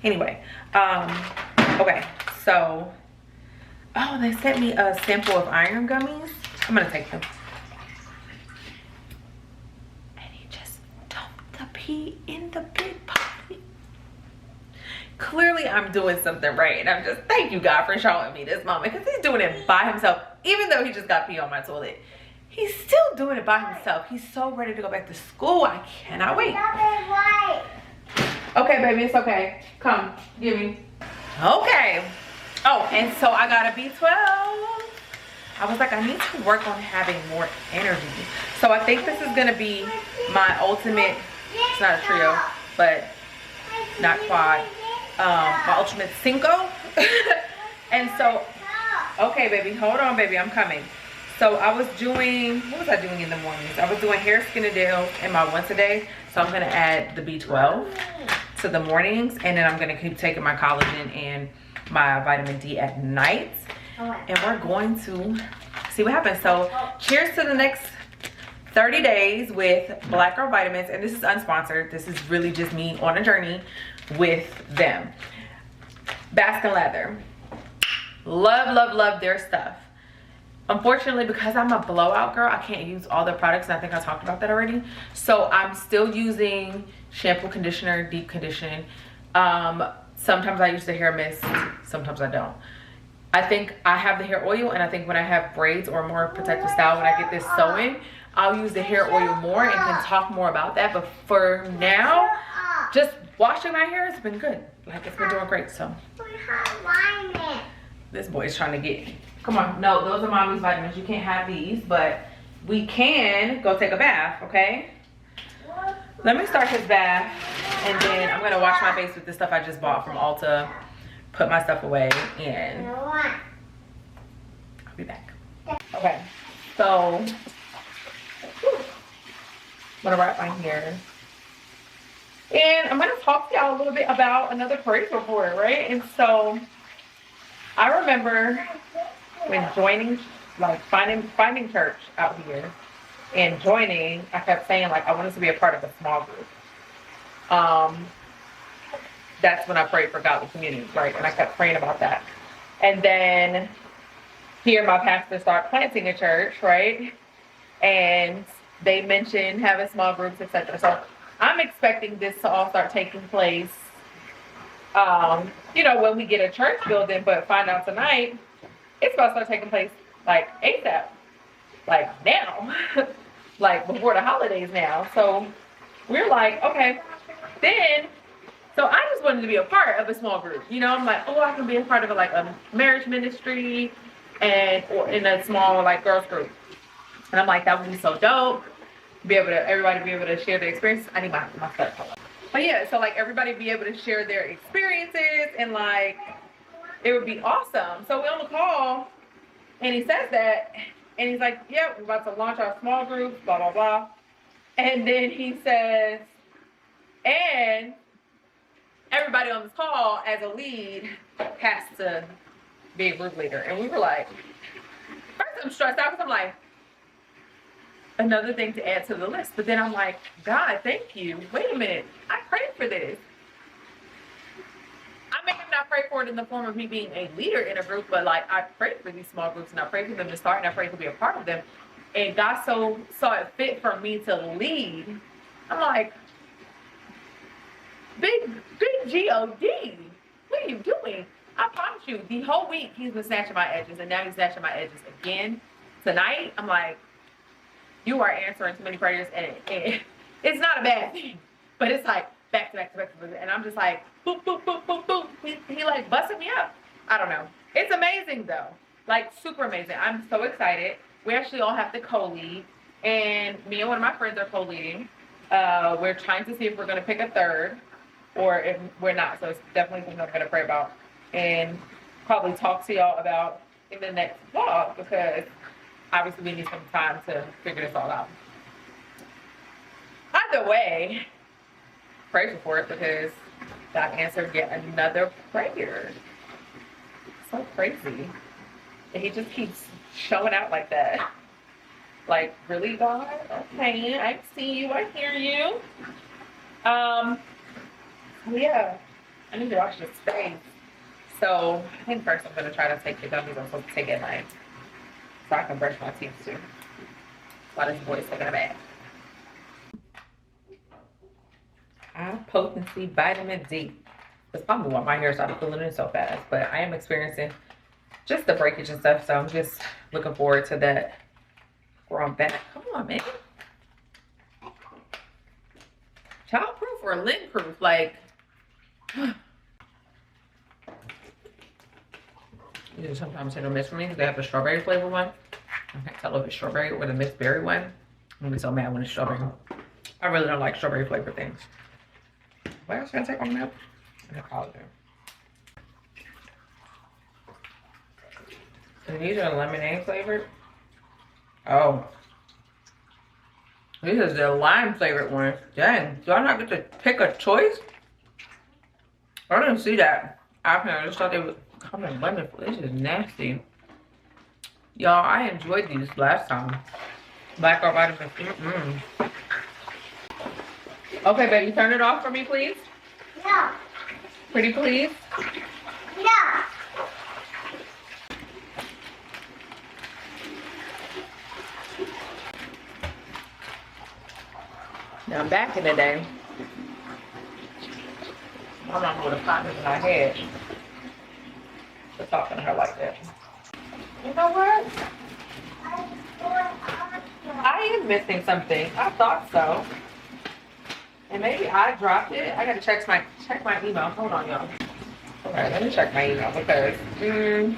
Anyway, okay, so, oh, they sent me a sample of iron gummies. I'm gonna take them. And he just dumped the pee in the big potty. Clearly I'm doing something right, and I'm just, thank you God for showing me this moment, because he's doing it by himself. Even though he just got pee on my toilet, he's still doing it by himself. He's so ready to go back to school. I cannot wait. Okay, baby, it's okay. Come, give me. Okay. Oh, and so I got a B12. I was like, I need to work on having more energy. So I think this is gonna be my ultimate, it's not a trio, but not quad, my ultimate cinco. And so, okay, baby, hold on, baby, I'm coming. So I was doing, what was I doing in the mornings? I was doing hair, skin, and nails in my once a day. So I'm gonna add the B12 to the mornings, and then I'm gonna keep taking my collagen and my vitamin D at night. And we're going to see what happens. So cheers to the next 30 days with Black Girl Vitamins. And this is unsponsored. This is really just me on a journey with them. Baskin Leather. Love, love, love their stuff. Unfortunately, because I'm a blowout girl, I can't use all their products, and I think I talked about that already. So I'm still using shampoo, conditioner, deep condition. Sometimes I use the hair mist, sometimes I don't. I think I have the hair oil, and I think when I have braids or more protective style, when I get this sewing, I'll use the hair oil more and can talk more about that. But for now, just washing my hair has been good. Like, it's been doing great, so. This boy's trying to get, come on. No, those are mommy's vitamins. You can't have these, but we can go take a bath, okay? Let me start his bath, and then I'm gonna wash my face with the stuff I just bought from Ulta, put my stuff away, and I'll be back. Okay, so I'm gonna wrap my hair. And I'm gonna talk to y'all a little bit about another praise report, right? And so I remember when joining, like finding church out here and joining, I kept saying, like, I wanted to be a part of a small group. That's when I prayed for godly community, right? And I kept praying about that. And then here my pastor started planting a church, right? And they mentioned having small groups, etc. So I'm expecting this to all start taking place, you know, when we get a church building, but find out tonight, it's about to start taking place like ASAP, like now, like before the holidays now. So we're like, okay, then, so I just wanted to be a part of a small group. You know, I'm like, oh, I can be a part of a marriage ministry or in a small like girls group. And I'm like, that would be so dope. Everybody be able to share their experiences. I need my stuff. But yeah, so like everybody be able to share their experiences, and like it would be awesome. So we're on the call, and he says that, and he's like, yeah, we're about to launch our small groups, blah, blah, blah. And then he says, and everybody on this call as a lead has to be a group leader. And we were like, first I'm stressed out because I'm like, another thing to add to the list. But then I'm like, God, thank you. Wait a minute. I prayed for this. I may have not prayed for it in the form of me being a leader in a group, but like I prayed for these small groups and I prayed for them to start and I prayed to be a part of them. And God so saw it fit for me to lead. I'm like, big G-O-D. What are you doing? I promise you, the whole week he's been snatching my edges, and now he's snatching my edges again. Tonight, I'm like, you are answering too many prayers, and it's not a bad thing, but it's like back to back to back to back, and I'm just like, boop, boop, boop, boop, boop. He like busted me up. I don't know. It's amazing though. Like super amazing. I'm so excited. We actually all have to co-lead, and me and one of my friends are co-leading. We're trying to see if we're going to pick a third, or if we're not. So it's definitely something I'm going to pray about and probably talk to y'all about in the next vlog, because obviously we need some time to figure this all out. Either way, praise for it, because God answered yet another prayer. So crazy. And he just keeps showing out like that. Like, really, God? Okay, I see you, I hear you. Yeah, I need to wash this face. So I think first I'm gonna try to take the gummies I'm supposed to take at night, so I can brush my teeth too, while this boy's taking a bath. High potency vitamin D. That's probably why my hair started pulling in so fast, but I am experiencing just the breakage and stuff, so I'm just looking forward to that growing back. Come on, man. Child-proof or Lynn-proof, like. These are sometimes hit or miss for me, because they have the strawberry flavor one. I can't tell if it's strawberry or the mixed berry one. I'm gonna be so mad when it's strawberry. I really don't like strawberry flavored things. What else can I take on milk? I'm gonna call it there. And these are lemonade flavored. Oh. This is the lime flavored one. Dang, do I not get to pick a choice? I didn't see that. I just thought they would come in lemon. This is nasty. Y'all, I enjoyed these last time. Black or vitamin. Okay, baby, turn it off for me, please. Yeah. Pretty please. Yeah. Now, back in the day, my mom would have popped in my head for talking to her like that. You know what? I am missing something. I thought so. And maybe I dropped it. I gotta check my email. Hold on, y'all. Okay, let me check my email, because okay.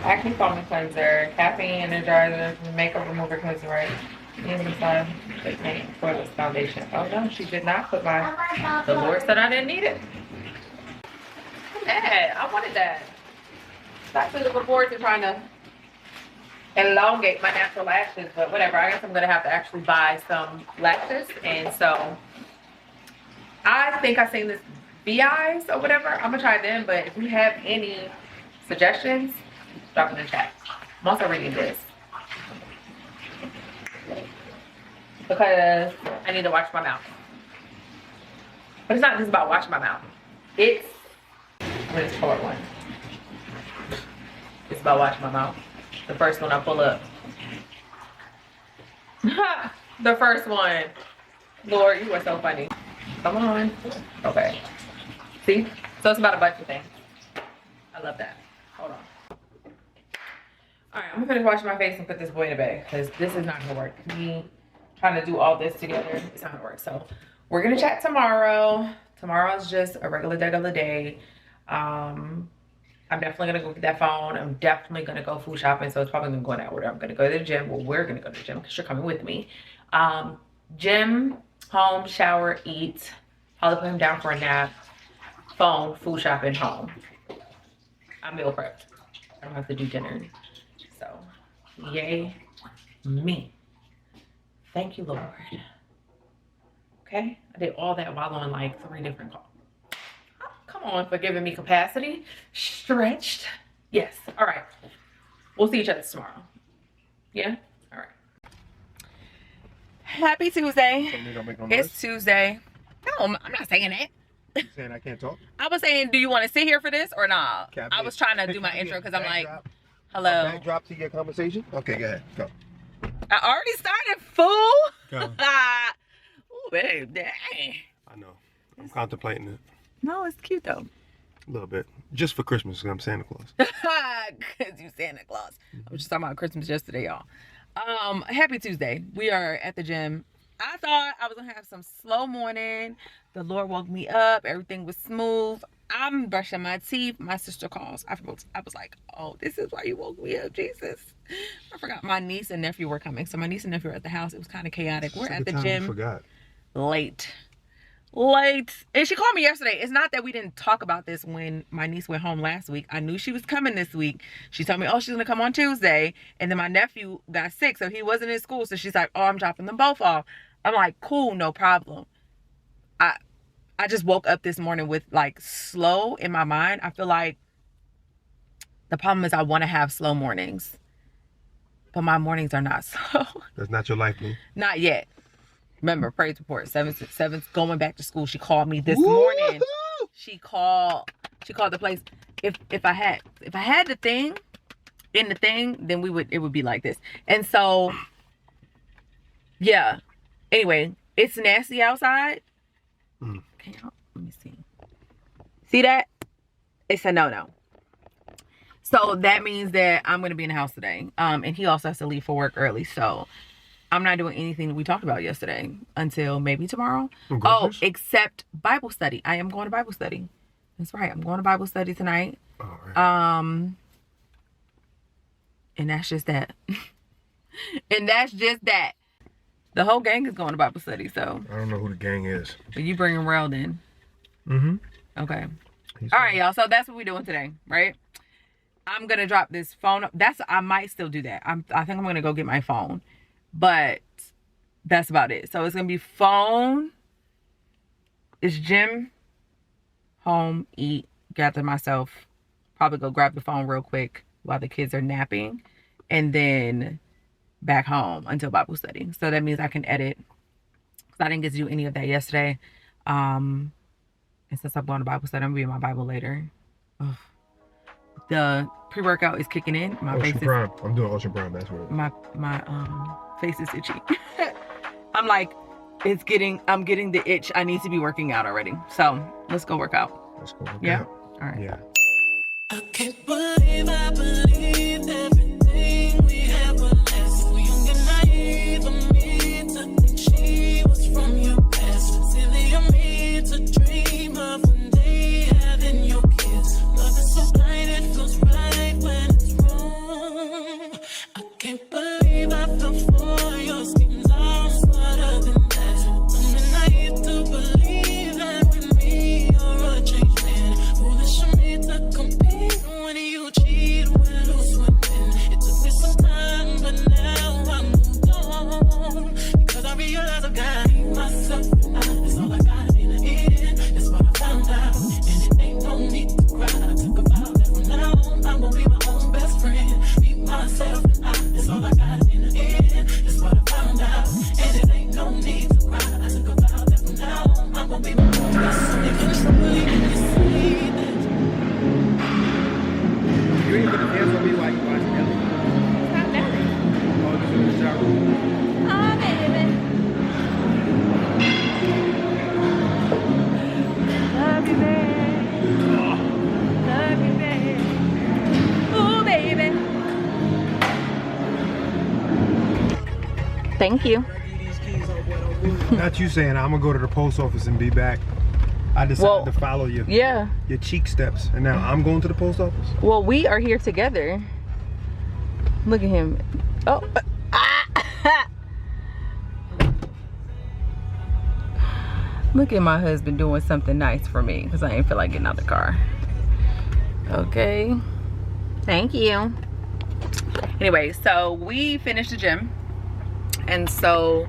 Acne foaming cleanser, caffeine energizer, makeup remover cleanser, right? Inside for this foundation. Oh no, she did not put the Lord said I didn't need it. I'm mad. I wanted that. I actually looking forward to trying to elongate my natural lashes, but whatever. I guess I'm gonna have to actually buy some lashes, and so I think I seen this BIs or whatever. I'm gonna try them, but if you have any suggestions, drop in the chat. I'm also reading this because I need to wash my mouth. But it's not just about washing my mouth. It's short one. It's about washing my mouth. The first one I pull up. The first one. Lord, you are so funny. Come on. Okay. See? So it's about a bunch of things. I love that. Hold on. Alright, I'm gonna finish washing my face and put this boy in the bag, because this is not gonna work. Me trying to do all this together, it's not gonna work. So we're gonna chat tomorrow. Tomorrow's just a regular day. I'm definitely gonna go get that phone. I'm definitely gonna go food shopping, so it's probably gonna go in that order. I'm gonna go to the gym. Well, we're gonna go to the gym because you're coming with me. Gym, home, shower, eat. Probably put him down for a nap. Phone, food shopping, home. I'm meal prepped. I don't have to do dinner. So, yay me. Thank you, Lord. Okay? I did all that while on like 3 different calls. on for giving me capacity. Stretched. Yes. All right. We'll see each other tomorrow. Yeah? All right. Happy Tuesday. It's Tuesday. No, I'm not saying that. You saying I can't talk? I was saying, do you want to sit here for this or not? I was trying to do my intro because I'm like, hello. Backdrop to your conversation? Okay, go ahead. Go. I already started, fool. Go. Oh, babe, dang. I know. I'm contemplating it. No, it's cute though. A little bit. Just for Christmas, because I'm Santa Claus. Because you Santa Claus. I was just talking about Christmas yesterday, y'all. Happy Tuesday. We are at the gym. I thought I was going to have some slow morning. The Lord woke me up. Everything was smooth. I'm brushing my teeth. My sister calls. I was like, oh, this is why you woke me up, Jesus. I forgot my niece and nephew were coming. So my niece and nephew were at the house. It was kind of chaotic. We're at the gym. Forgot. Late. And she called me yesterday. It's not that we didn't talk about this when my niece went home last week. I knew she was coming this week. She told me, oh, she's gonna come on Tuesday. And then my nephew got sick, so he wasn't in school. So she's like, oh, I'm dropping them both off. I'm like, cool, no problem. I just woke up this morning with like slow in my mind. I feel like the problem is I want to have slow mornings, but my mornings are not slow. That's not your life, man. Not yet. Remember, praise report. Seven's going back to school. She called me this morning. She called the place. If I had the thing in the thing, then it would be like this. And so, yeah. Anyway, it's nasty outside. Let me see. See that? It's a no-no. So that means that I'm going to be in the house today. And he also has to leave for work early. So I'm not doing anything that we talked about yesterday until maybe tomorrow. Oh, except Bible study. I am going to Bible study. That's right. I'm going to Bible study tonight. All right. And that's just that. And that's just that. The whole gang is going to Bible study, so. I don't know who the gang is. But you bring him around in. Mm-hmm. Okay. All right, y'all. So that's what we're doing today, right? I'm going to drop this phone. I might still do that. I think I'm going to go get my phone. But that's about it. So it's going to be phone. It's gym. Home. Eat. Gather myself. Probably go grab the phone real quick while the kids are napping. And then back home until Bible study. So that means I can edit. Because I didn't get to do any of that yesterday. And since I'm going to Bible study, I'm going to read my Bible later. Ugh. The pre-workout is kicking in. My face is Prime. I'm doing Ocean Prime. That's what. My face is itchy. I'm like, I'm getting the itch. I need to be working out already. So let's go work out. Let's go work out. All right. Yeah. I can't believe I believed everything we had was less. So young and naive of me to think she was from your past. Silly of me to dream of one day having your kids. Love is so blind, it feels right when it's wrong. I can't believe I fell for your schemes. I'm smarter than that. Dumb and naive to believe that with me you're a changed man. Foolish of me to compete when you cheat, when who's winning. It took me some time, but now I'm moved on. Because I realize I got myself and that's all I got in the end. That's what I found out. And it ain't no need to cry. I took a vow that from now on I'm gonna be my own best friend. Be myself and that's all I got in the end. That's what I found out. And it ain't no need to cry. I took a vow that from now on I'm gonna be my own best friend. Can truly see that. You ain't gonna dance on me while you watch Ellie? Stop that. Oh, this is the shower. Oh, baby. Love you, baby. Love you, baby. Ooh, baby. Thank you. Not you saying I'm gonna go to the post office and be back. I decided to follow you. Yeah. Your cheek steps, and now I'm going to the post office. Well, we are here together. Look at him. Oh. Look at my husband doing something nice for me because I ain't feel like getting out the car. Okay. Thank you. Anyway, so we finished the gym. And so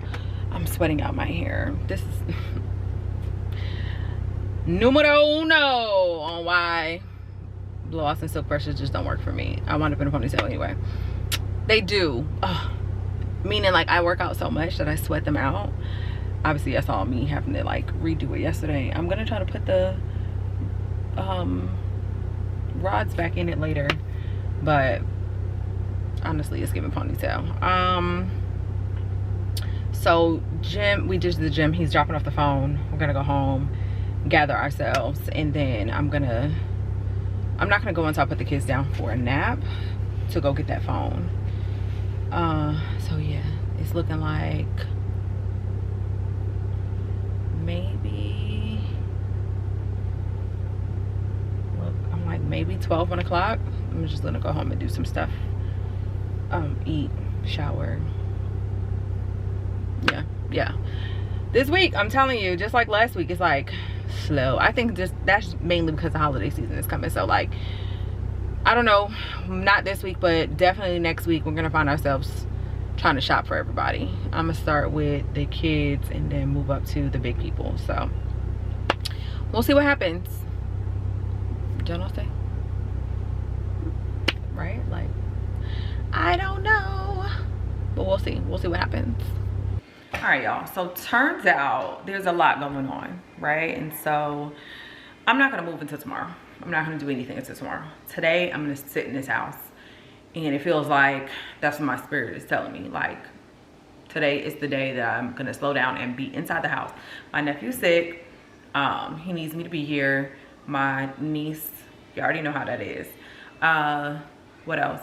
I'm sweating out my hair. This is numero uno on why blowouts and silk brushes just don't work for me. I wound up in a ponytail anyway. They do. Ugh. Meaning like I work out so much that I sweat them out. Obviously that's all me having to like redo it yesterday. I'm gonna try to put the rods back in it later, but honestly it's giving ponytail. So Jim, we just did the gym. He's dropping off the phone. We're gonna go home, gather ourselves, and then I'm not gonna go until I put the kids down for a nap to go get that phone. So yeah, it's looking like maybe, look, I'm like maybe 12, 1 o'clock. I'm just gonna go home and do some stuff, eat, shower. Yeah, this week I'm telling you, just like last week, it's like slow. I think just that's mainly because the holiday season is coming. So like, I don't know, not this week, but definitely next week we're gonna find ourselves trying to shop for everybody. I'm gonna start with the kids and then move up to the big people. So we'll see what happens. Don't know say, right? Like, I don't know, but we'll see what happens. All right, y'all, so turns out there's a lot going on, right? And so I'm not gonna move until tomorrow. I'm not gonna do anything until tomorrow. Today I'm gonna sit in this house, and it feels like that's what my spirit is telling me. Like, today is the day that I'm gonna slow down and be inside the house. My nephew's sick. He needs me to be here. My niece, you already know how that is. What else?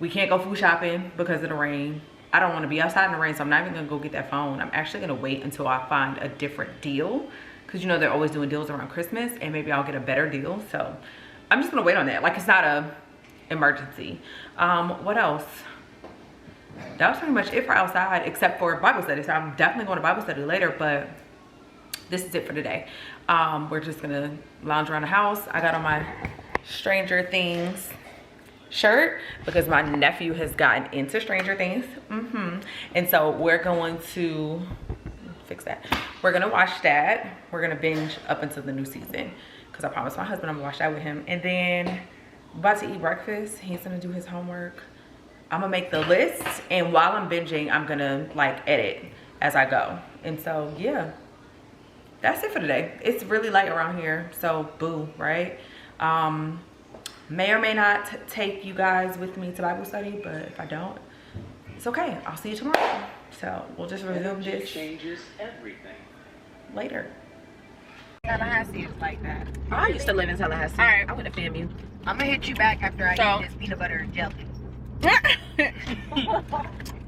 We can't go food shopping because of the rain. I don't want to be outside in the rain, so I'm not even gonna go get that phone. I'm actually gonna wait until I find a different deal, because you know they're always doing deals around Christmas, and maybe I'll get a better deal. So I'm just gonna wait on that. Like, it's not a emergency. What else? That was pretty much it for outside, except for Bible study. So I'm definitely going to Bible study later, but this is it for today. We're just gonna lounge around the house. I got on my Stranger Things shirt because my nephew has gotten into Stranger Things. And so we're going to fix that. We're gonna watch that. We're gonna binge up until the new season, because I promised my husband I'm gonna watch that with him. And then I'm about to eat breakfast. He's gonna do his homework. I'm gonna make the list, and while I'm binging, I'm gonna like edit as I go. And so yeah, that's it for today. It's really light around here, so boo, right? May or may not take you guys with me to Bible study, but if I don't, it's okay. I'll see you tomorrow. So we'll just resume this changes everything later. Tallahassee is like that. I used to live in Tallahassee. All right. I'm gonna film you. I'm gonna hit you back after I So- eat this peanut butter and jelly.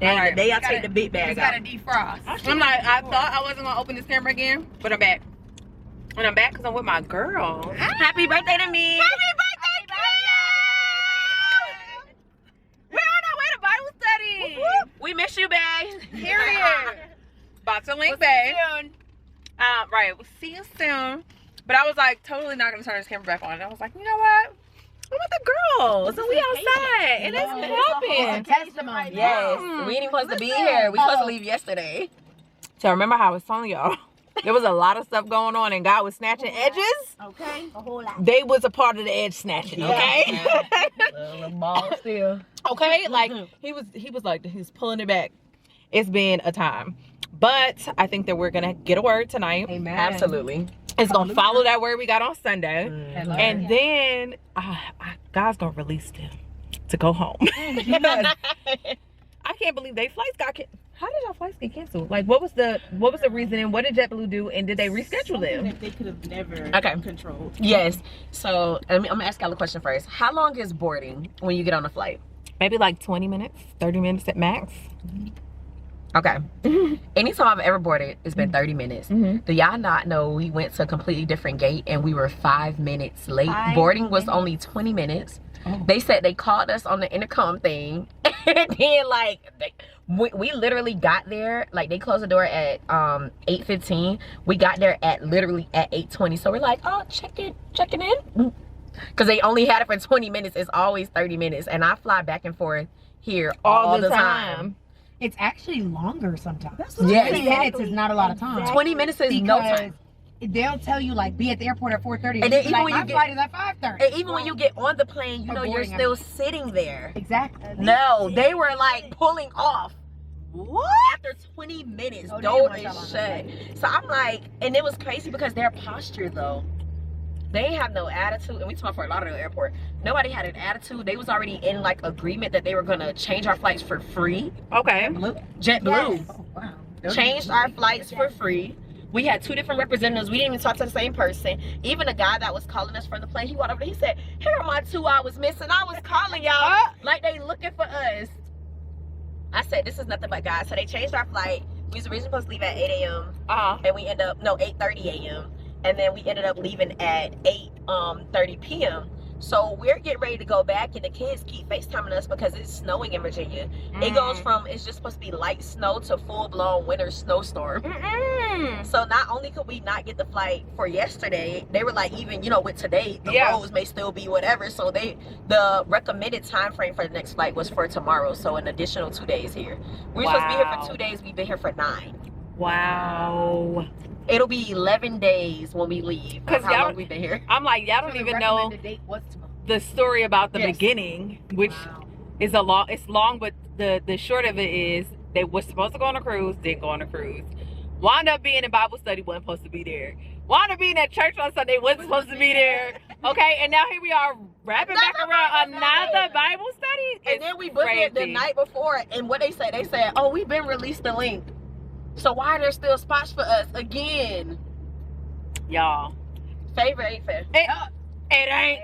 And the day I take the big bag It's out. gotta defrost. I'm like, I thought I wasn't gonna open this camera again, but I'm back. And I'm back because I'm with my girl. Happy birthday to me. Happy birthday, girl! We're on our way to Bible study. We miss you, babe. Period. About to link, babe. Right, we'll see you soon. But I was like totally not gonna turn this camera back on. I was like, you know what? I'm with the girls, and we outside, and it's popping. Testimony. Yes, we ain't even supposed to be here. We supposed to leave yesterday. So remember how I was telling y'all, there was a lot of stuff going on, and God was snatching edges. Okay. A whole lot. They was a part of the edge snatching, okay? Little ball still. Okay, like he was pulling it back. It's been a time, but I think that we're gonna get a word tonight. Amen. Absolutely. It's gonna follow that word we got on Sunday, Amen. and then God's gonna release them to go home. Because I can't believe they flights got. How did y'all flights get canceled? Like, what was the reasoning? What did JetBlue do, and did they reschedule them? That they could have never controlled. Yes. So I'm gonna ask y'all a question first. How long is boarding when you get on a flight? Maybe like 20 minutes, 30 minutes at max. Okay. Anytime I've ever boarded, it's been 30 minutes. Do y'all not know we went to a completely different gate and we were 5 minutes late? Boarding was only 20 minutes. They said they called us on the intercom thing, and then like we literally got there, like they closed the door at 8:15. We got there at literally at 8:20. So we're like, oh, checking in, because they only had it for 20 minutes. It's always 30 minutes, and I fly back and forth here all the time. It's actually longer sometimes. Yes. 20 minutes is not a lot of time. 20 minutes is no time. they'll tell you like be at the airport at 4:30. And then even like, when my you flight is at 5:30. And even when you get on the plane, you know you're Boarding, still sitting there. Exactly. No, they were like pulling off. What? After 20 minutes, Oh, door they is didn't want shut. So I'm like, and it was crazy because their posture though, they have no attitude. And we talked for a lot of the airport. Nobody had an attitude. They was already in like agreement that they were gonna change our flights for free. Okay. JetBlue Oh, wow. changed our flights for free. We had 2 different representatives. We didn't even talk to the same person. Even the guy that was calling us from the plane, he walked over there, he said, here are my 2 hours missing. I was calling y'all like they looking for us. I said, this is nothing but God. So they changed our flight. We was originally supposed to leave at 8 a.m. And we ended up, 8:30 a.m. And then we ended up leaving at 8:30 p.m. So we're getting ready to go back, and the kids keep FaceTiming us because it's snowing in Virginia. It goes from, it's just supposed to be light snow to full-blown winter snowstorm. So not only could we not get the flight for yesterday, they were like, even, with today, the roads may still be whatever. So the recommended time frame for the next flight was for tomorrow. So an additional 2 days here. We're supposed to be here for 2 days. We've been here for 9. Wow. It'll be 11 days when we leave. Because how long we've been here. I'm like, y'all don't even know the story about the beginning, which is it's long, but the short of it is they were supposed to go on a cruise, didn't go on a cruise. Wound up being in Bible study, wasn't supposed to be there. Wound up being at church on Sunday, wasn't supposed to be there. Okay, and now here we are wrapping back around another Bible study. And then we booked it the night before, and what they said, oh, we've been released the link. So why are there still spots for us again? Y'all. Favor ain't fair. It ain't.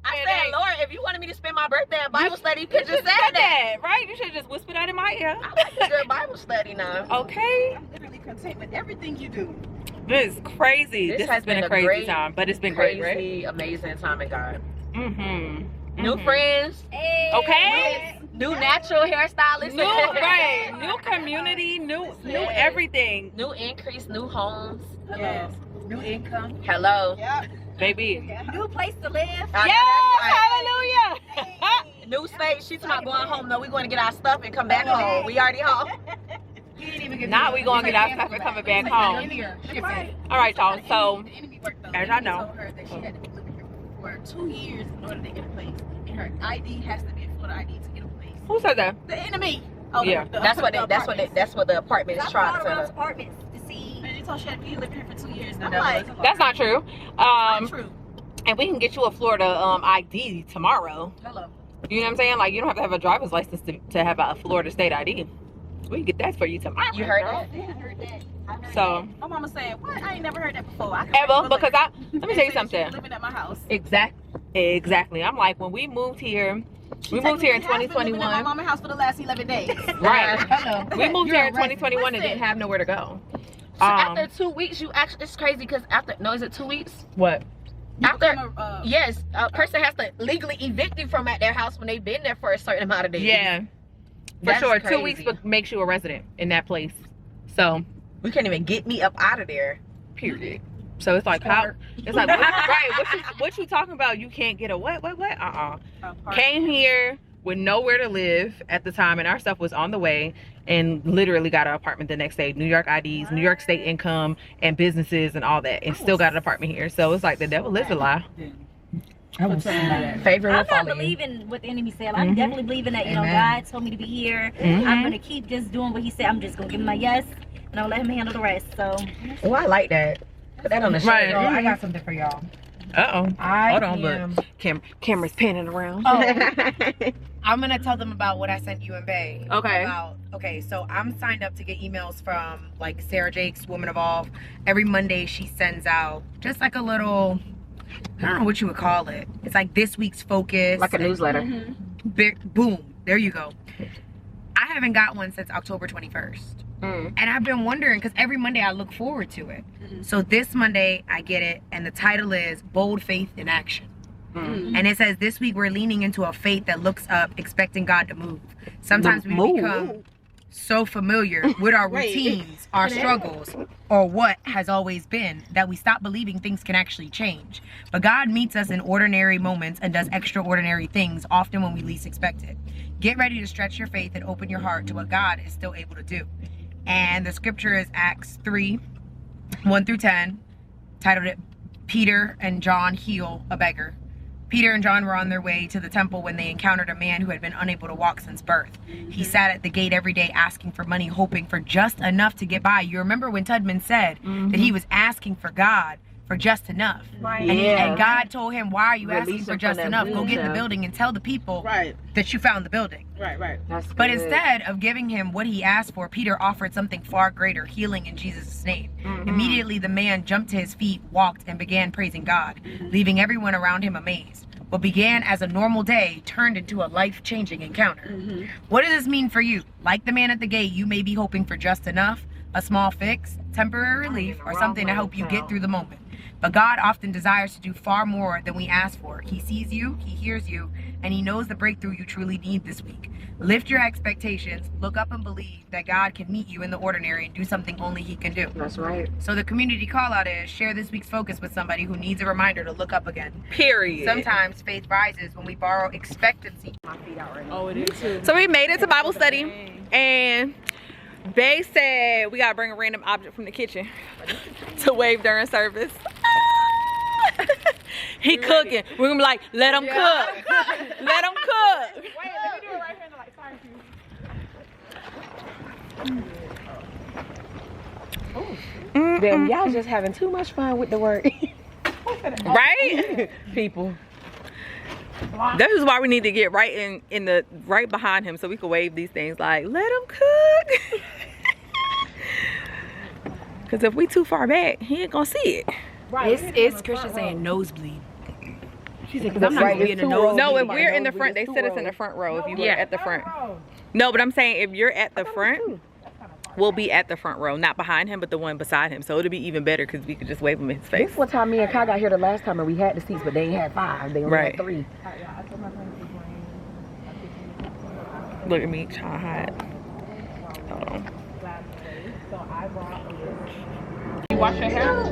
I said, Lord, if you wanted me to spend my birthday at Bible study, you could just say that. Right? You should just whisper that in my ear. I like a good Bible study now. Okay. I'm literally content with everything you do. This is crazy. This has been a crazy time, but it's been great, right? Crazy, amazing time in God. New friends. Okay. New natural hairstylist. New community, new everything. New increase, new homes. Yes. New income. Hello. Yeah. Baby. New place to live. Yes, hallelujah. New state. She's not going home though. We going to get our stuff and come back home. We already home. Now we going to get our stuff and coming back home. All right, y'all. So, as I know. Told her that she had to be living here for 2 years in order to get a place. And her ID has to be a Florida ID to get a place. Who said that? The enemy. Yeah. That's what the apartment is trying to tell us. Apartments to see. And they told she had to be living here for 2 years. And I'm like, that's not true. not true. And we can get you a Florida ID tomorrow. Hello. You know what I'm saying? Like, you don't have to have a driver's license to have a Florida state ID. We can get that for you tomorrow. You heard girl. that? I heard that. So, My mama said, what? I ain't never heard that before. Ever, because let me tell you something. Living at my house. Exactly. I'm like, when we moved here, we moved here in 2021. At my mama's house for the last 11 days. Right. Hello. We moved here in 2021 and didn't have nowhere to go. So after 2 weeks, you actually, it's crazy because is it 2 weeks? What? After, yes, a person has to legally evict you from at their house when they've been there for a certain amount of days. Yeah. For That's sure. crazy. 2 weeks makes you a resident in that place. So, we can't even get me up out of there. period. So it's like how it's like what you talking about? You can't get a what? Came here with nowhere to live at the time, and our stuff was on the way, and literally got an apartment the next day. New York IDs, New York state income, and businesses and all that, and still got an apartment here. So it's like the devil is a lie. I was saying that. Favor will I'm not follow you. believing what the enemy said. I'm definitely believing that, God told me to be here. I'm going to keep just doing what he said. I'm just going to give him my yes, and I'll let him handle the rest. So. Oh, I like that. Put that on the show. Right. So I got something for y'all. Hold on, but camera's panning around. I'm gonna tell them about what I sent you and Bay. Okay. So I'm signed up to get emails from like Sarah Jakes, Woman Evolve. Every Monday she sends out just like a little, I don't know what you would call it. It's like this week's focus. Like a newsletter. Boom. There you go. I haven't got one since October 21st. And I've been wondering, because every Monday I look forward to it. So this Monday I get it, and the title is Bold Faith in Action. And it says, this week we're leaning into a faith that looks up, expecting God to move. Sometimes we become so familiar with our routines, our struggles, or what has always been, that we stop believing things can actually change. But God meets us in ordinary moments and does extraordinary things, often when we least expect it. Get ready to stretch your faith and open your heart to what God is still able to do. And the scripture is Acts 3. 1 through 10, titled it Peter and John Heal a Beggar. Peter and John were on their way to the temple when they encountered a man who had been unable to walk since birth. He sat at the gate every day asking for money, hoping for just enough to get by. You remember when Tubman said that he was asking for God for just enough. Right. And God told him, why are you asking for just enough? Go get in the building and tell the people that you found the building. Right. But instead of giving him what he asked for, Peter offered something far greater, healing in Jesus' name. Immediately the man jumped to his feet, walked, and began praising God, leaving everyone around him amazed. What began as a normal day turned into a life-changing encounter. What does this mean for you? Like the man at the gate, you may be hoping for just enough, a small fix, temporary relief, or something to help you get through the moment. But God often desires to do far more than we ask for. He sees you, He hears you, and He knows the breakthrough you truly need this week. Lift your expectations, look up and believe that God can meet you in the ordinary and do something only He can do. That's right. So the community call out is share this week's focus with somebody who needs a reminder to look up again. Period. Sometimes faith rises when we borrow expectancy. My feet out right now. Oh, it is too. So we made it to Bible study, and they said we gotta bring a random object from the kitchen to wave during service. He cooking. We're gonna be like, let him cook. Let him cook. Wait, let me do it right here in the light. Sorry, Then y'all just having too much fun with the word. Right? People. This is why we need to get right in the right behind him so we can wave these things like, let him cook. Because if we too far back, he ain't gonna see it. It's Christian saying nosebleed. She said, because I'm not going to be in the nose. No, if we're in the front, they sit us in the front row if you were at the front. No, but I'm saying if you're at the front, we'll be at the front row. Not behind him, but the one beside him. So it'll be even better because we could just wave him in his face. This one time me and Kai got here the last time and we had the seats, but they ain't had 5. They only had 3. Look at me trying to hide. Hold on. You wash your hair?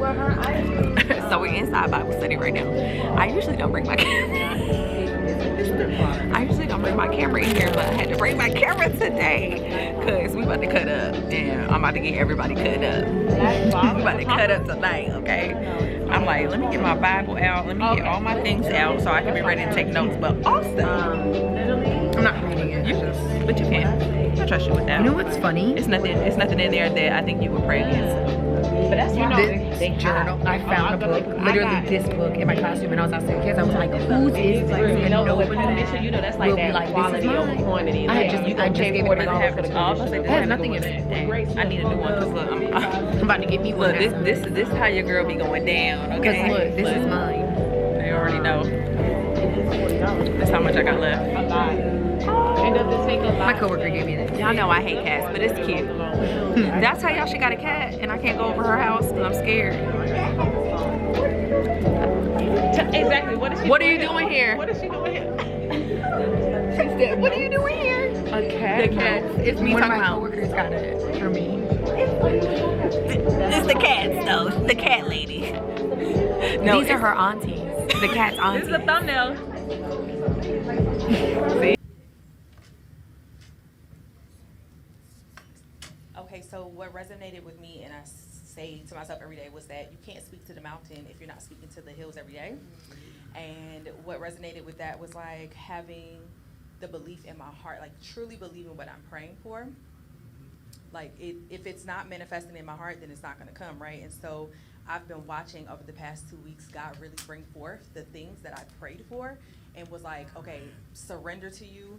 So we're inside Bible study right now. I usually don't bring my camera. In here, but I had to bring my camera today because we about to cut up and I'm about to get everybody cut up. We about to cut up tonight, okay? I'm like, let me get my Bible out. Let me get all my things out so I can be ready to take notes. But also, I'm not reading it. But you can. I trust you with that. You know what's funny? It's nothing in there that I think you would pray against. But that's This journal, I found a book, literally this book in my classroom, and I was asking kids, I was like, whose is this? And nobody that's will be like, this is mine. quantity. I just gave it to my It has nothing in it. Great. I need a new one because look, I'm about to get me one. look, this is how your girl be going down, Because okay? look, this is mine. They already know. That's how much I got left. My coworker gave me this. Y'all know I hate cats, but it's cute. That's how y'all she got a cat, and I can't go over her house because I'm scared. Exactly. What are you doing here? What is she doing here? She said, what are you doing here? A cat? The cat. It's me One of talking my about. coworkers got it for me. It's the cats, though. The cat lady. No, These are her aunties. The cat's aunties. This is a thumbnail. Okay, so what resonated with me, and I say to myself every day, was that you can't speak to the mountain if you're not speaking to the hills every day. And what resonated with that was like having the belief in my heart, like truly believing what I'm praying for. Like if it's not manifesting in my heart, then it's not gonna come, right? And so I've been watching over the past 2 weeks, God really bring forth the things that I prayed for and was like, okay, surrender to you,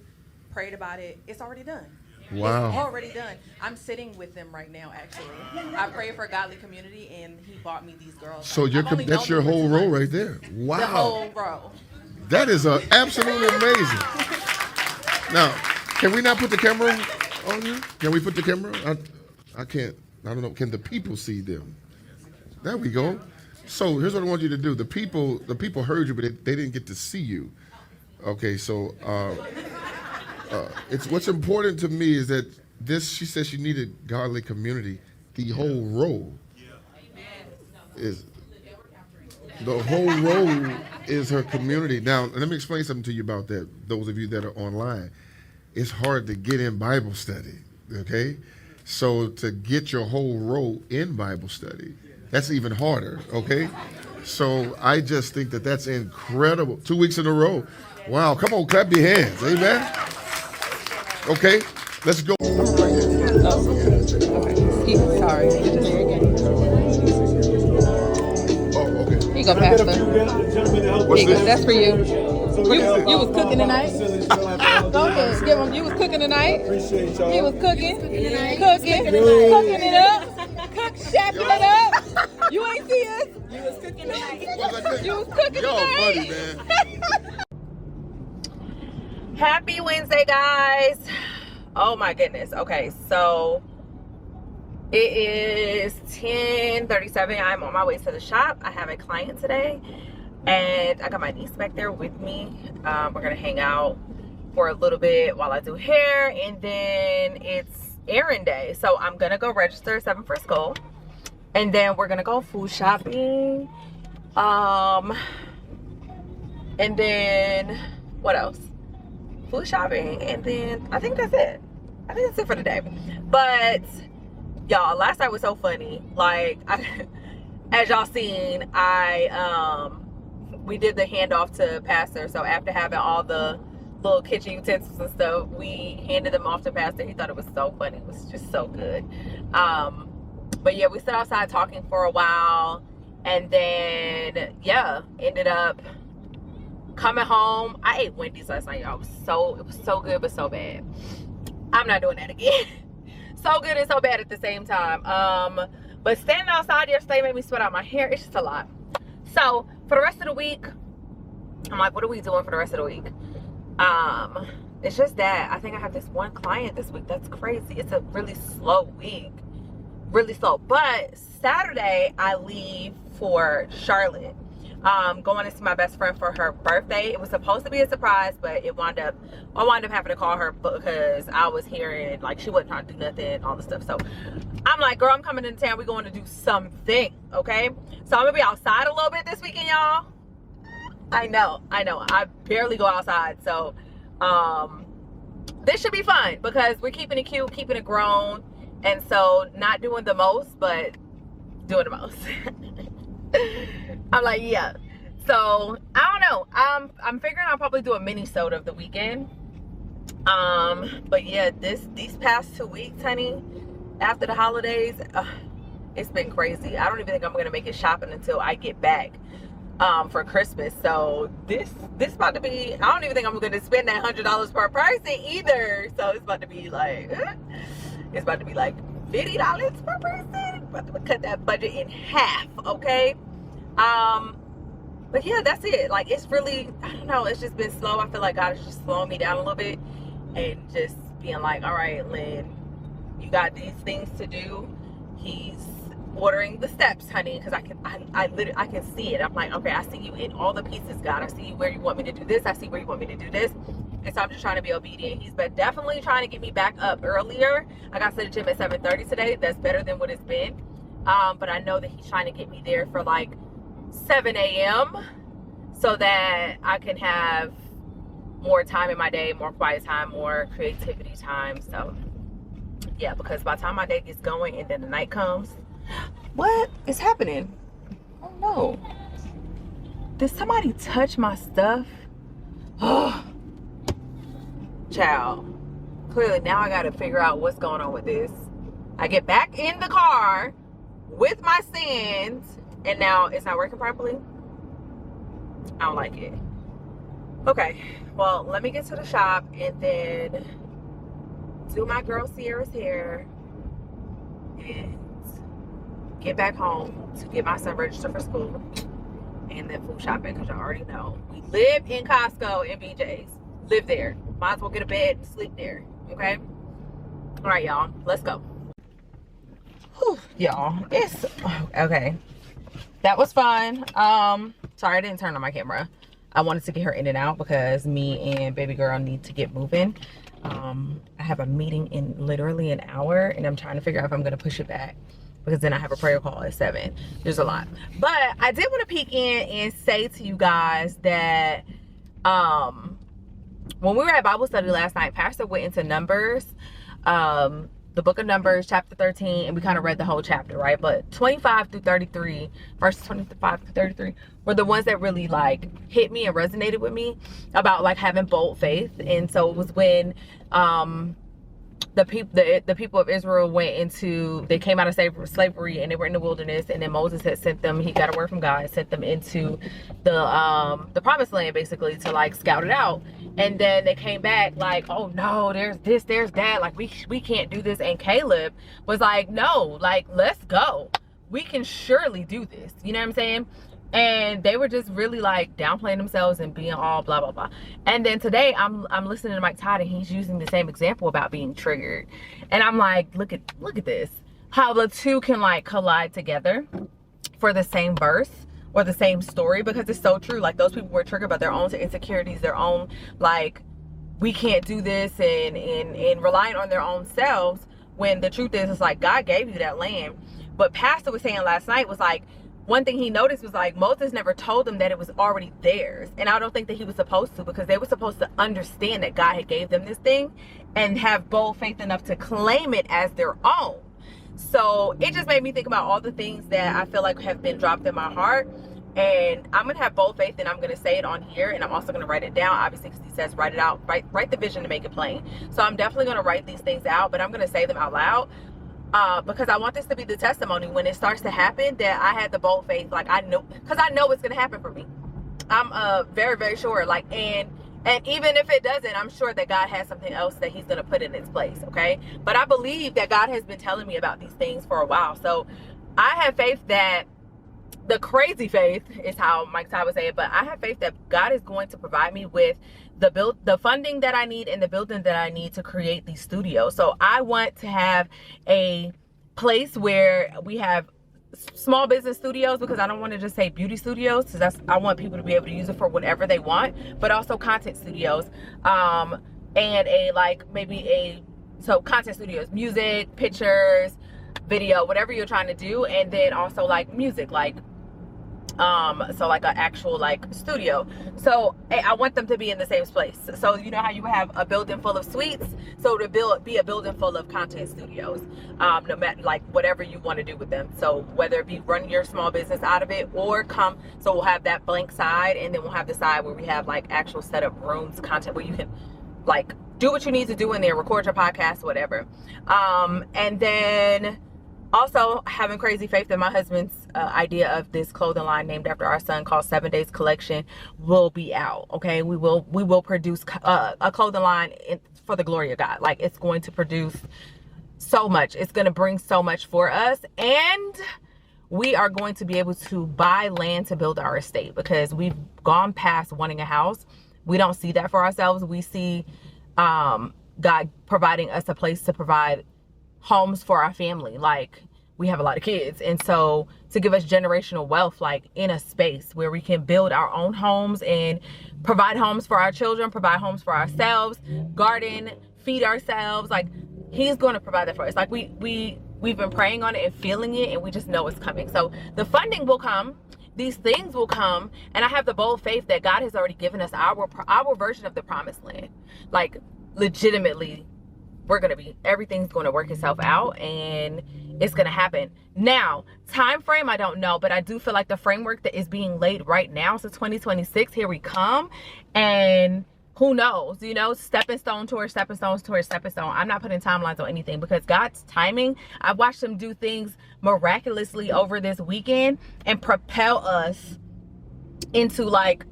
prayed about it, it's already done. Wow. It's already done. I'm sitting with them right now, actually. I prayed for a godly community, and he bought me these girls. So that's your whole role right there. Wow. The whole row. That is absolutely amazing. Now, can we not put the camera on you? Can we put the camera? I can't. I don't know. Can the people see them? There we go. So here's what I want you to do. The people heard you, but they didn't get to see you. Okay, so it's what's important to me is that she says she needed godly community. The whole row is her community. Now, let me explain something to you about that. Those of you that are online, it's hard to get in Bible study. Okay, so to get your whole row in Bible study, that's even harder, okay? So I just think that that's incredible. 2 weeks in a row. Wow, come on, clap your hands, amen? Okay, let's go. Sorry. Oh, okay. Here you go, Pastor. What's this? That's for you. You was cooking tonight? Go ahead, give him. You was cooking tonight? He was cooking it up. Shacking it up. You ain't see us. You was cooking tonight. You was cooking tonight. Yo, buddy, man. Happy Wednesday, guys. Oh my goodness. Okay, so it is 10:37. I'm on my way to the shop. I have a client today, and I got my niece back there with me. We're gonna hang out for a little bit while I do hair, and then it's errand day. So I'm gonna go register 7 for school, and then we're gonna go food shopping. And then what else? Food shopping, and then I think that's it. I think that's it for today. But y'all, last night was so funny. Like, as y'all seen, we did the handoff to Pastor. So after having all the little kitchen utensils and stuff, we handed them off to Pastor. He thought it was so funny. It was just so good. But yeah, we stood outside talking for a while, and then yeah, ended up coming home. I ate Wendy's last night, y'all. It was so good, but so bad. I'm not doing that again. So good and so bad at the same time. But standing outside yesterday made me sweat out my hair. It's just a lot. So for the rest of the week, I'm like, what are we doing for the rest of the week? It's just that I think I have this one client this week. That's crazy. It's a really slow week. Really slow. But Saturday I leave for Charlotte. Going to see my best friend for her birthday. It was supposed to be a surprise, but I wound up having to call her because I was hearing like she wasn't trying to do nothing, all the stuff. So I'm like, girl, I'm coming into town. We're going to do something, okay? So I'm gonna be outside a little bit this weekend, y'all. I know. I barely go outside, so this should be fun because we're keeping it cute, keeping it grown, and so not doing the most, but doing the most. I'm like, yeah. So I don't know. I'm figuring I'll probably do a mini-sode of the weekend. But yeah, these past 2 weeks, honey, after the holidays, it's been crazy. I don't even think I'm gonna make it shopping until I get back for Christmas. So this about to be, I don't even think I'm gonna spend that $100 per person either. So it's about to be like $50 per person. About to cut that budget in half, okay? But yeah, that's it. Like, it's really, I don't know, it's just been slow. I feel like God is just slowing me down a little bit and just being like, all right, Lynn, you got these things to do. He's ordering the steps, honey, because I can see it. I'm like, okay, I see you in all the pieces, God. I see you where you want me to do this. I see where you want me to do this. And so I'm just trying to be obedient. He's been definitely trying to get me back up earlier. I got to the gym at 7:30 today. That's better than what it's been. But I know that he's trying to get me there for like 7 a.m. so that I can have more time in my day, more quiet time, more creativity time. So yeah, because by the time my day gets going and then the night comes, what is happening? Oh no, did somebody touch my stuff? Oh, child, clearly now I gotta figure out what's going on with this. I get back in the car with my sins and now it's not working properly. I don't like it. Okay, well, let me get to the shop and then do my girl Sierra's hair and get back home to get my son registered for school and then food shopping, because y'all already know we live in Costco and BJ's. Live there. Might as well get a bed and sleep there. Okay? All right, y'all. Let's go. Y'all, it's okay. That was fun. Sorry I didn't turn on my camera. I wanted to get her in and out because me and baby girl need to get moving. I have a meeting in literally an hour and I'm trying to figure out if I'm gonna push it back because then I have a prayer call at 7. There's a lot, but I did want to peek in and say to you guys that when we were at Bible study last night, Pastor went into Numbers the book of Numbers, chapter 13, and we kind of read the whole chapter, right? But 25 through 33, verses 25 through 33 were the ones that really like hit me and resonated with me about like having bold faith. And so it was when the people of Israel they came out of slavery, and they were in the wilderness, and then Moses had sent them, he got a word from God, sent them into the promised land, basically, to like scout it out. And then they came back like, oh no, there's this, there's that, like we can't do this. And Caleb was like, no, like, let's go, we can surely do this, you know what I'm saying? And they were just really like downplaying themselves and being all blah blah blah. And then today I'm listening to Mike Todd, and he's using the same example about being triggered. And I'm like, look at this, how the two can like collide together for the same verse or the same story, because it's so true. Like, those people were triggered by their own insecurities, their own like, we can't do this, and relying on their own selves, when the truth is, it's like, God gave you that land. But Pastor was saying last night was like, one thing he noticed was like, Moses never told them that it was already theirs. And I don't think that he was supposed to, because they were supposed to understand that God had gave them this thing and have bold faith enough to claim it as their own. So it just made me think about all the things that I feel like have been dropped in my heart. And I'm going to have bold faith, and I'm going to say it on here, and I'm also going to write it down, obviously, because he says write it out, write the vision to make it plain. So I'm definitely going to write these things out, but I'm going to say them out loud. Because I want this to be the testimony when it starts to happen, that I had the bold faith. Like, I know, because I know it's going to happen for me. I'm very, very sure. Like, and even if it doesn't, I'm sure that God has something else that he's going to put in its place. Okay. But I believe that God has been telling me about these things for a while. So I have faith that, the crazy faith is how Mike Todd would say it, but I have faith that God is going to provide me with the funding that I need and the building that I need to create these studios. So I want to have a place where we have small business studios, because I don't want to just say beauty studios, because I want people to be able to use it for whatever they want, but also content studios, and content studios, music, pictures, video, whatever you're trying to do. And then also like music, like so like an actual like studio. So I want them to be in the same place. So you know how you have a building full of suites, so to be a building full of content studios, no matter like whatever you want to do with them. So whether it be running your small business out of it, or so we'll have that blank side, and then we'll have the side where we have like actual set up rooms, content where you can like do what you need to do in there, record your podcast, whatever. And then also having crazy faith that my husband's idea of this clothing line named after our son, called 7 Days Collection, will be out. Okay, we will produce a clothing line for the glory of God. Like, it's going to produce so much. It's going to bring so much for us, and we are going to be able to buy land to build our estate, because we've gone past wanting a house. We don't see that for ourselves. We see God providing us a place to provide homes for our family. Like, we have a lot of kids, and so to give us generational wealth, like in a space where we can build our own homes and provide homes for our children, provide homes for ourselves, garden, feed ourselves. Like, he's going to provide that for us. Like, we've been praying on it and feeling it, and we just know it's coming. So the funding will come, these things will come, and I have the bold faith that God has already given us our version of the promised land. Like, legitimately, everything's going to work itself out, and it's going to happen. Now, time frame, I don't know, but I do feel like the framework that is being laid right now, so 2026, here we come, and who knows, you know, stepping stone towards stepping stone towards stepping stone. I'm not putting timelines on anything, because God's timing, I've watched him do things miraculously over this weekend and propel us into like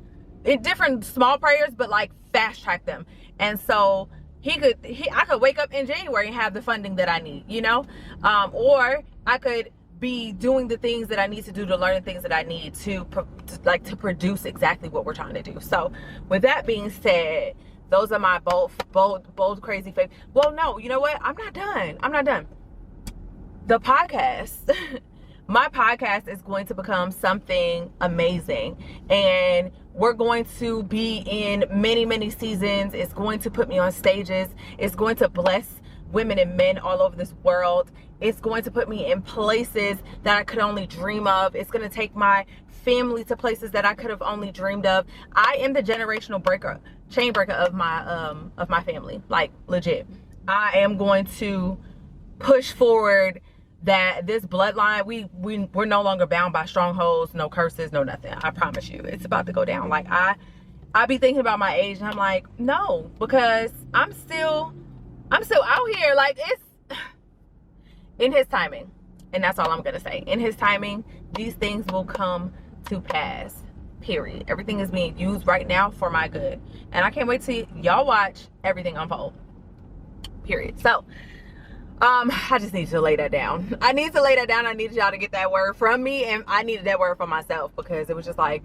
in different small prayers, but like fast track them. And so I could wake up in January and have the funding that I need, you know, or I could be doing the things that I need to do to learn the things that I need to produce exactly what we're trying to do. So with that being said, those are my bold, crazy faith. Well, no, you know what? I'm not done. The podcast, my podcast is going to become something amazing, and we're going to be in many, many seasons. It's going to put me on stages. It's going to bless women and men all over this world. It's going to put me in places that I could only dream of. It's going to take my family to places that I could have only dreamed of. I am the generational chain breaker of my family, like legit. I am going to push forward that this bloodline, we're no longer bound by strongholds, no curses, no nothing. I promise you, it's about to go down. Like I be thinking about my age and I'm like, no, because I'm still out here. Like, it's in his timing. And that's all I'm gonna say. In his timing, these things will come to pass, period. Everything is being used right now for my good. And I can't wait till y'all watch everything unfold, period. So, I just need to lay that down. I need to lay that down. I needed y'all to get that word from me, and I needed that word from myself, because it was just like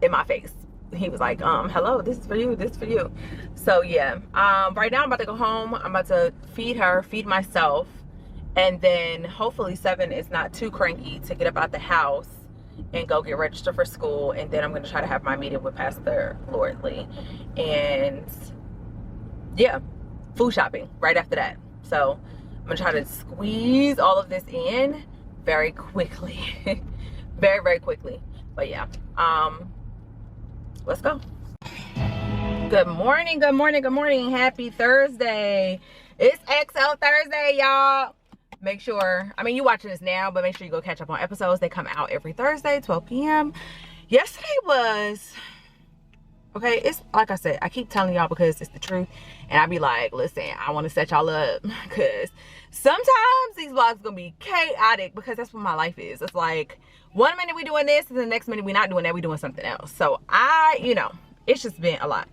in my face. He was like, hello, this is for you, this is for you. So yeah, right now I'm about to go home. I'm about to feed her, feed myself, and then hopefully 7 is not too cranky to get up out the house and go get registered for school. And then I'm gonna try to have my meeting with Pastor Lordley, and yeah, food shopping right after that. So I'm gonna try to squeeze all of this in very quickly. very, very quickly. But yeah, let's go. Good morning, good morning, good morning. Happy Thursday. It's Xoxo Thursday, y'all. Make sure, I mean, you watching this now, but make sure you go catch up on episodes. They come out every Thursday, 12 p.m. Yesterday was, okay, it's like I said, I keep telling y'all because it's the truth. And I be like, listen, I want to set y'all up, because sometimes these vlogs gonna be chaotic, because that's what my life is. It's like, one minute we doing this, and the next minute we not doing that, we doing something else. So you know, it's just been a lot.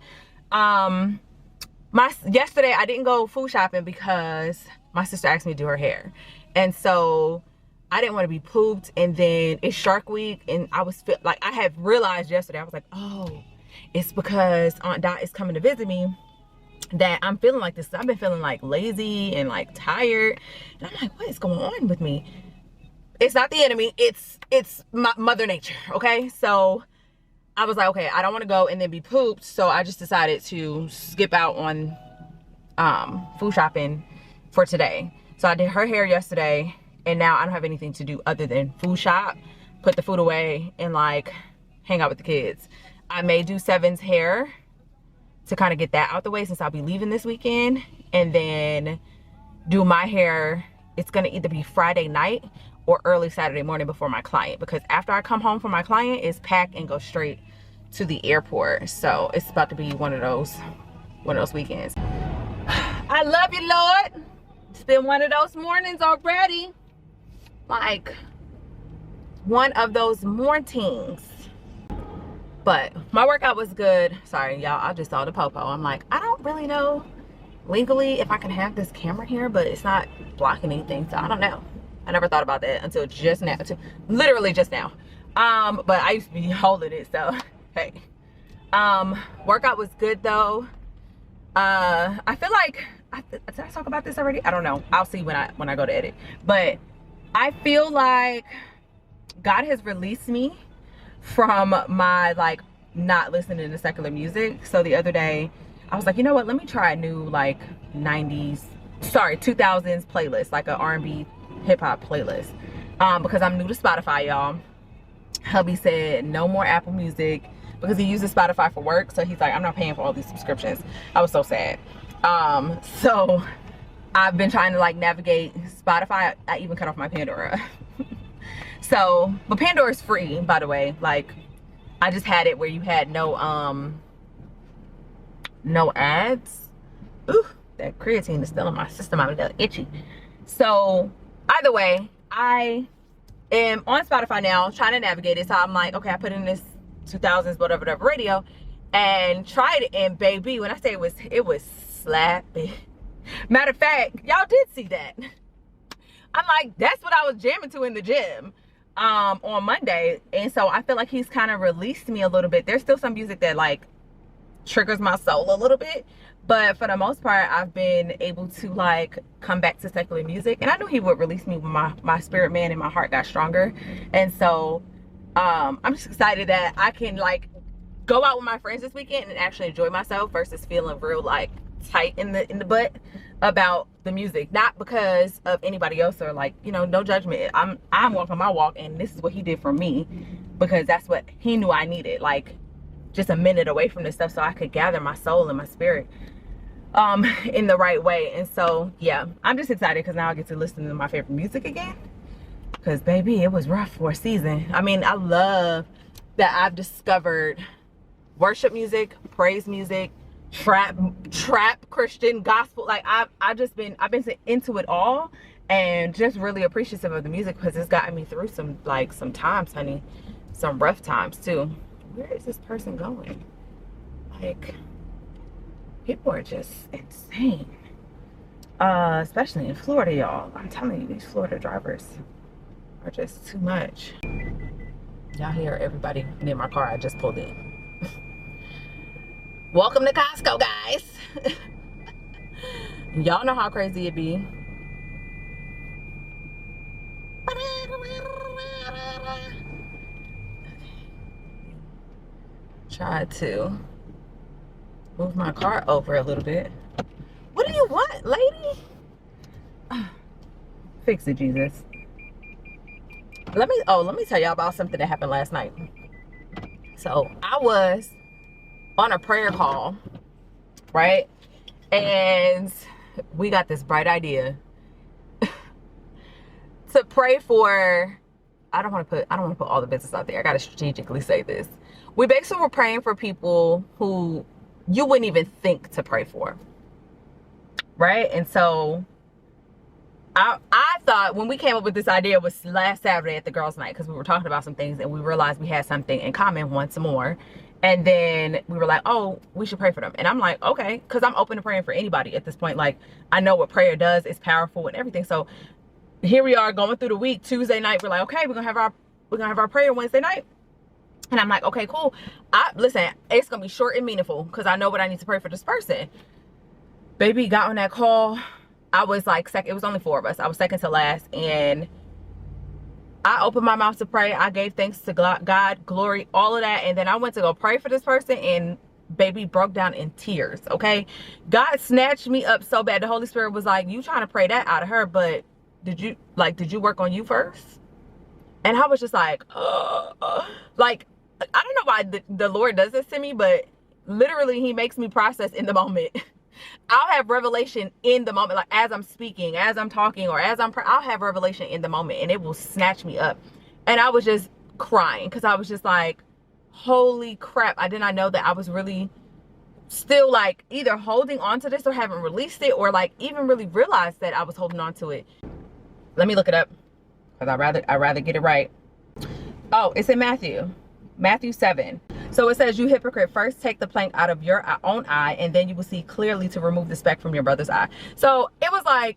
Yesterday I didn't go food shopping because my sister asked me to do her hair, and so I didn't want to be pooped. And then it's Shark Week, and I was like, I had realized yesterday, I was like, oh, it's because Aunt Dot is coming to visit me that I'm feeling like this. I've been feeling like lazy and like tired, and I'm like, what is going on with me? It's not the enemy, it's mother nature. Okay, so I was like, okay, I don't want to go and then be pooped, so I just decided to skip out on food shopping for today. So I did her hair yesterday, and now I don't have anything to do other than food shop, put the food away, and like hang out with the kids. I may do 7's hair to kind of get that out the way, since I'll be leaving this weekend, and then do my hair. It's gonna either be Friday night or early Saturday morning before my client, because after I come home from my client, it's pack and go straight to the airport. So it's about to be one of those weekends. I love you, Lord. It's been one of those mornings already. Like one of those mornings. But my workout was good. Sorry, y'all, I just saw the popo. I'm like, I don't really know legally if I can have this camera here, but it's not blocking anything, so I don't know. I never thought about that until just now, literally just now. But I used to be holding it, so hey. Workout was good though. I feel like, did I talk about this already? I don't know. I'll see when I go to edit. But I feel like God has released me from my like not listening to secular music. So the other day I was like, you know what, let me try a new like 2000s playlist, like a R&B hip-hop playlist, because I'm new to Spotify, y'all. Hubby said no more Apple Music, because he uses Spotify for work, so he's like, I'm not paying for all these subscriptions. I was so sad. So I've been trying to like navigate Spotify. I even cut off my Pandora. So, but Pandora is free, by the way. Like, I just had it where you had no ads. Ooh, that creatine is still in my system. I'm a little itchy. So either way, I am on Spotify now, trying to navigate it. So I'm like, okay, I put in this 2000s whatever radio and tried it, and baby, when I say it was slapping. Matter of fact, y'all did see that. I'm like, that's what I was jamming to in the gym on Monday. And so I feel like he's kind of released me a little bit. There's still some music that like triggers my soul a little bit, but for the most part I've been able to like come back to secular music. And I knew he would release me when my spirit man and my heart got stronger. And so I'm just excited that I can like go out with my friends this weekend and actually enjoy myself, versus feeling real like tight in the butt about the music. Not because of anybody else, or like, you know, no judgment. I'm walking my walk, and this is what he did for me, because that's what he knew I needed, like just a minute away from this stuff so I could gather my soul and my spirit. in the right way. And so yeah, I'm just excited because now I get to listen to my favorite music again, because baby, it was rough for a season. I mean, I love that I've discovered worship music, praise music, trap, Christian, gospel. Like I've been into it all, and just really appreciative of the music because it's gotten me through some times, honey, some rough times too. Where is this person going? Like, people are just insane, especially in Florida, y'all. I'm telling you, these Florida drivers are just too much. Y'all hear everybody near my car. I just pulled in. Welcome to Costco, guys. Y'all know how crazy it be. Try to move my car over a little bit. What do you want, lady? Fix it, Jesus. Let me tell y'all about something that happened last night. So I was on a prayer call, right? And we got this bright idea to pray for, I don't want to put all the business out there. I got to strategically say this. We basically were praying for people who you wouldn't even think to pray for, right? And so I thought when we came up with this idea, it was last Saturday at the girls' night, because we were talking about some things and we realized we had something in common once more. And then we were like, oh, we should pray for them. And I'm like, okay, because I'm open to praying for anybody at this point. Like, I know what prayer does. It's powerful and everything. So here we are going through the week. Tuesday night, we're like, okay, we're gonna have our prayer Wednesday night. And I'm like, okay, cool. Listen, it's gonna be short and meaningful because I know what I need to pray for this person. Baby got on that call. I was like second. It was only 4 of us. I was second to last, and I opened my mouth to pray. I gave thanks to God, glory, all of that, and then I went to go pray for this person, and baby broke down in tears. Okay, God snatched me up so bad. The Holy Spirit was like, "You trying to pray that out of her, but did you work on you first?" And I was just like, like, I don't know why the Lord does this to me, but literally He makes me process in the moment. I'll have revelation in the moment, like as I'm speaking, as I'm talking, or as I'll have revelation in the moment, and it will snatch me up. And I was just crying because I was just like, holy crap. I did not know that I was really still like either holding on to this or haven't released it, or like even really realized that I was holding on to it. Let me look it up because I'd rather get it right. Oh, it's in Matthew 7. So it says, you hypocrite, first take the plank out of your own eye, and then you will see clearly to remove the speck from your brother's eye. So it was like,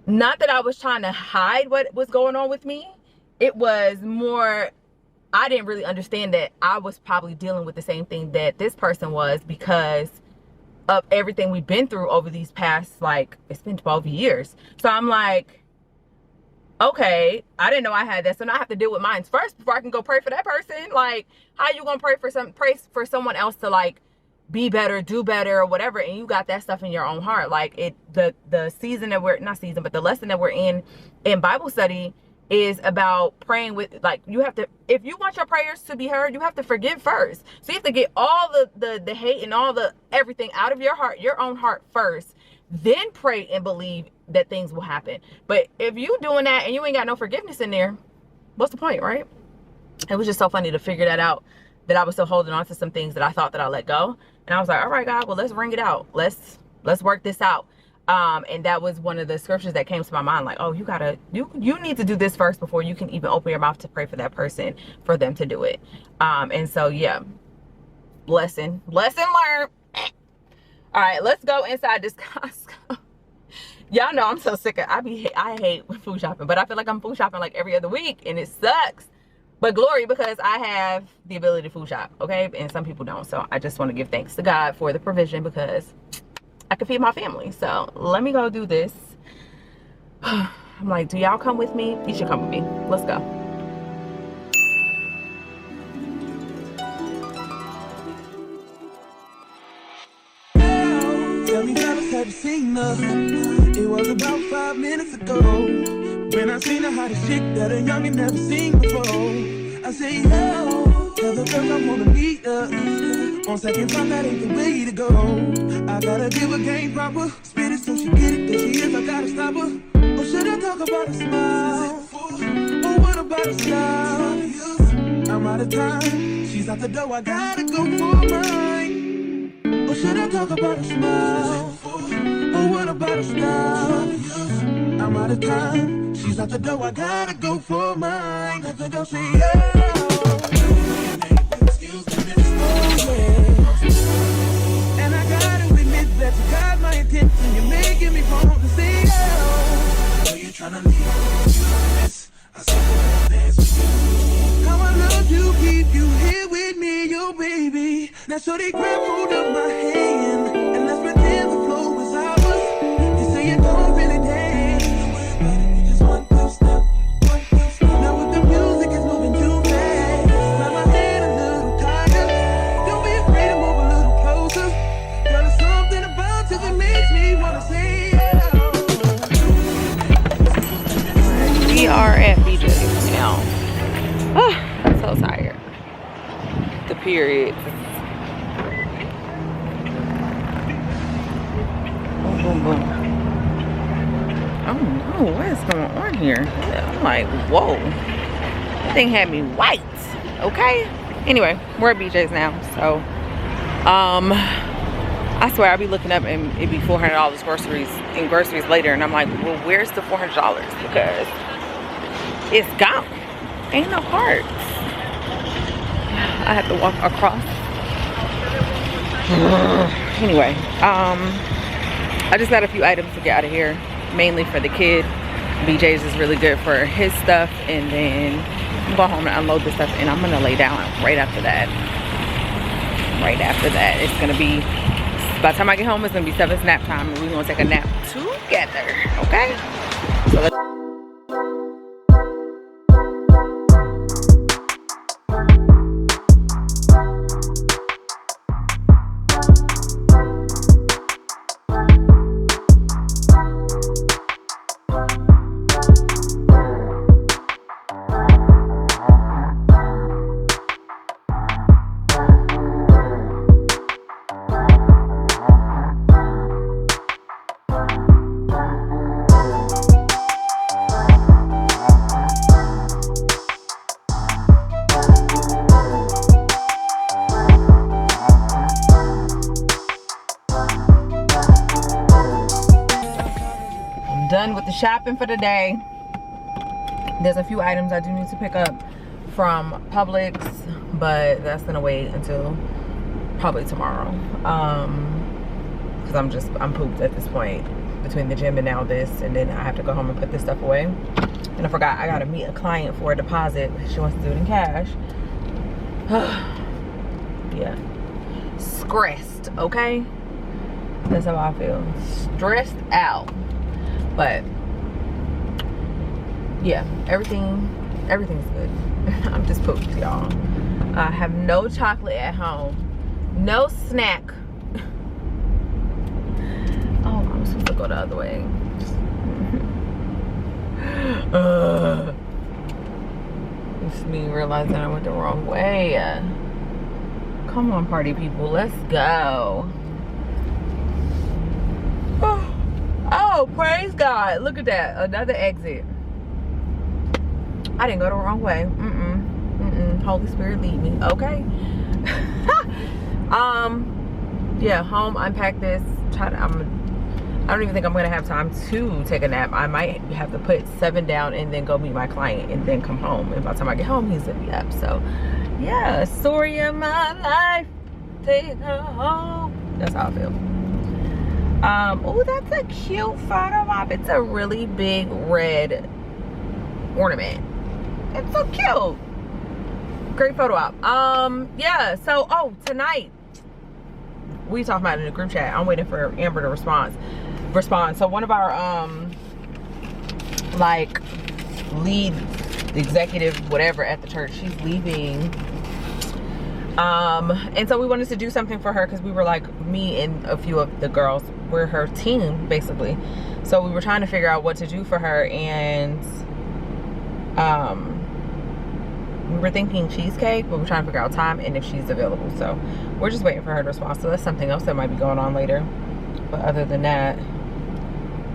not that I was trying to hide what was going on with me. It was more, I didn't really understand that I was probably dealing with the same thing that this person was because of everything we've been through over these past, like, it's been 12 years. So I'm like, okay, I didn't know I had that, so now I have to deal with mine first before I can go pray for that person. Like, how you gonna pray for someone else to like be better, do better, or whatever, and you got that stuff in your own heart? Like, the season that the lesson that we're in Bible study is about praying with, like, you have to, if you want your prayers to be heard, you have to forgive first. So you have to get all the hate and all the everything out of your heart, your own heart first, then pray and believe that things will happen. But if you doing that and you ain't got no forgiveness in there, what's the point, right? It was just so funny to figure that out, that I was still holding on to some things that I thought that I let go. And I was like, all right, God, well, let's bring it out. Let's work this out. And that was one of the scriptures that came to my mind, like, oh, you need to do this first before you can even open your mouth to pray for that person, for them to do it. And so, yeah, lesson learned. All right, let's go inside this Costco. Y'all know I'm so sick of, I hate food shopping, but I feel like I'm food shopping like every other week, and it sucks. But glory, because I have the ability to food shop, okay? And some people don't. So I just want to give thanks to God for the provision, because I can feed my family. So let me go do this. I'm like, do y'all come with me? You should come with me. Let's go. Tell me, have you seen her? It was about 5 minutes ago when I seen the hottest chick that a youngin' never seen before. I say, yo, tell the girls I wanna meet her. On second thought, that ain't the way to go. I gotta give a game proper. Spit it so she get it. There she is, I gotta stop her. Or should I talk about a smile? Or what about a style? I'm out of time. She's out the door, I gotta go for mine. Or should I talk about a smile? Or what about a style? I'm out of time. She's out the door, I gotta go for mine. At the door, say yeah. Excuse me, Miss and I gotta admit that you got my attention. You're making me want to say yeah. So you're trying to leave this. I saw the dance with you. How I love you, keep you here with me, yo baby. Now so they grab hold of my hand and let's pretend the flow was ours. You say you don't really dance. You just want to stop. Now with the music is moving too fast. Now my head a little tired. Don't be afraid to move a little closer. Girl, there's something about you that makes me wanna say yeah. We are at BJ's now. Oh, I'm so tired. The period. Boom, boom, boom. Oh no, what is going on here? I'm like, whoa. That thing had me white. Okay. Anyway, we're at BJ's now. So, I swear I'll be looking up and it'd be $400 groceries later. And I'm like, well, where's the $400? Because it's gone. Ain't no carts. I have to walk across. Anyway, I just got a few items to get out of here, mainly for the kid. BJ's is really good for his stuff, and then I'm going home and unload this stuff, and I'm gonna lay down right after that. Right after that, it's gonna be, by the time I get home, it's gonna be 7's nap time, and we're gonna take a nap together, okay? So let's done with the shopping for the day. There's a few items I do need to pick up from Publix, but that's gonna wait until probably tomorrow. Because I'm pooped at this point between the gym and now this, and then I have to go home and put this stuff away. And I forgot I gotta meet a client for a deposit. She wants to do it in cash. Yeah, stressed, okay? That's how I feel, stressed out. But yeah, everything's good. I'm just pooped, y'all. I have no chocolate at home, no snack. Oh, I'm supposed to go the other way. It's me realizing I went the wrong way. Come on, party people, let's go. Oh, praise God. Look at that. Another exit. I didn't go the wrong way. Holy Spirit, lead me. Okay. Yeah, home, unpack this. I don't even think I'm going to have time to take a nap. I might have to put 7 down and then go meet my client and then come home. And by the time I get home, he's going to be up. So, yeah, story of my life. Take her home. That's how I feel. Oh, that's a cute photo op. It's a really big red ornament. It's so cute. Great photo op. Yeah, so tonight we talking about it in the group chat. I'm waiting for Amber to respond. So one of our like lead executive whatever at the church, she's leaving. And so we wanted to do something for her because we were like, me and a few of the girls, we're her team basically. So we were trying to figure out what to do for her, and We were thinking cheesecake, but we're trying to figure out time and if she's available. So we're just waiting for her to respond. So that's something else that might be going on later. But other than that,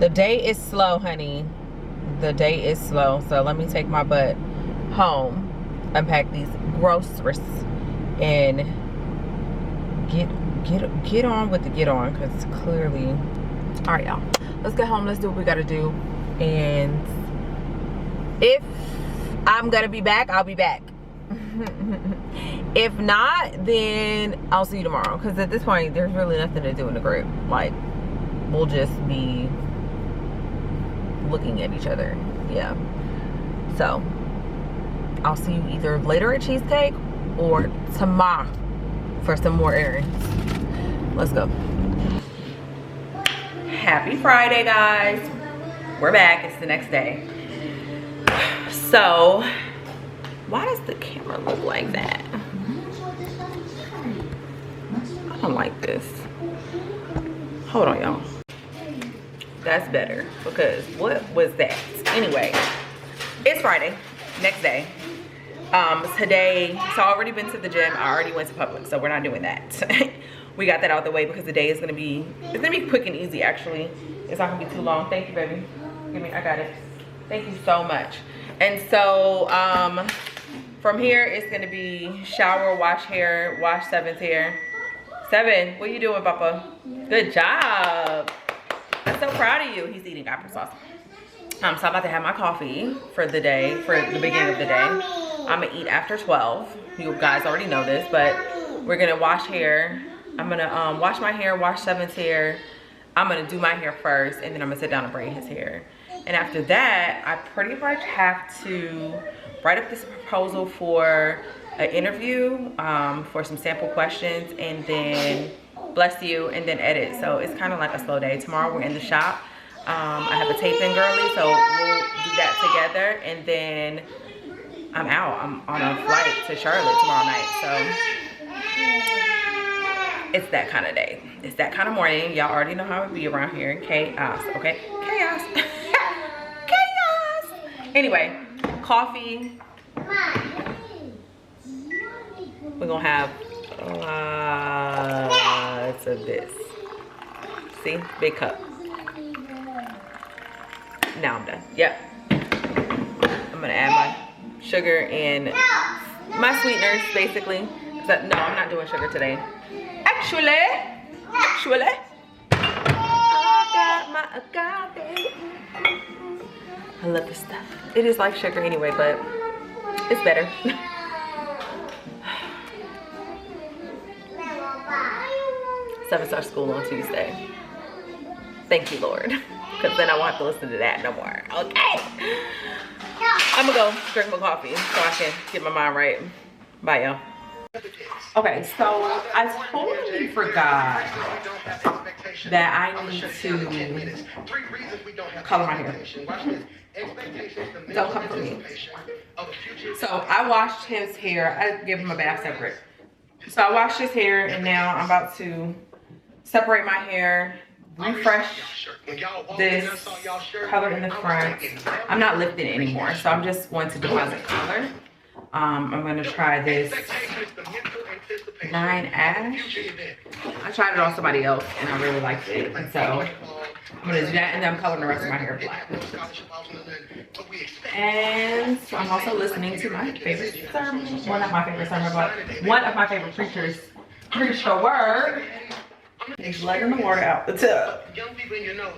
the day is slow, honey. The day is slow. So let me take my butt home, unpack these groceries, and get on with the get on, because clearly. All right, y'all. Let's get home. Let's do what we gotta do. And if I'm gonna be back, I'll be back. If not, then I'll see you tomorrow, because at this point there's really nothing to do in the group. Like, we'll just be looking at each other. Yeah, so I'll see you either later at Cheesecake or tomorrow for some more errands. Let's go. Happy Friday, guys. We're back. It's the next day. So why does the camera look like that? I don't like this. Hold on, y'all. That's better, because what was that? Anyway, it's Friday, next day. Today, so I already been to the gym. I already went to Publix, so we're not doing that. We got that out the way because the day is gonna be, it's gonna be quick and easy actually. It's not gonna be too long. Thank you, baby. Give me, I got it. Thank you so much. And so, from here, it's gonna be shower, wash hair, wash Seven's hair. Seven, what are you doing, Papa? Good job. I'm so proud of you. He's eating applesauce. So I'm about to have my coffee for the day, for the beginning of the day. I'm gonna eat after 12. You guys already know this, but we're gonna wash hair. I'm gonna wash my hair, wash Seven's hair. I'm gonna do my hair first, and then I'm gonna sit down and braid his hair. And after that, I pretty much have to write up this proposal for an interview, for some sample questions, and then bless you, and then edit. So it's kind of like a slow day. Tomorrow we're in the shop. I have a tape in girly, so we'll do that together, and then I'm out. I'm on a flight to Charlotte tomorrow night. So it's that kind of day. It's that kind of morning. Y'all already know how it be around here. Chaos, okay? Chaos. Chaos. Anyway, coffee. We're gonna have lots of this. See, big cup. Now I'm done. Yep. I'm gonna add my sugar and my sweeteners, basically. No, I'm not doing sugar today. Actually, I got my agave. I love this stuff. It is like sugar anyway, but it's better. Seven starts school on Tuesday. Thank you, Lord. Because then I won't have to listen to that no more. Okay. I'm going to go drink my coffee so I can get my mind right. Bye, y'all. Okay, so I totally forgot that I need to color my hair. Don't come for me. So I washed his hair. I give him a bath separate. So I washed his hair, and now I'm about to separate my hair, refresh this color in the front. I'm not lifting it anymore, so I'm just going to deposit color. I'm going to try this 9 Ash. I tried it on somebody else and I really liked it, and so I'm going to do that, and then I'm coloring the rest of my hair black. And I'm also listening to my favorite sermon, one of my favorite sermons, but one of my favorite preachers preach the word. He's letting the water out the tub,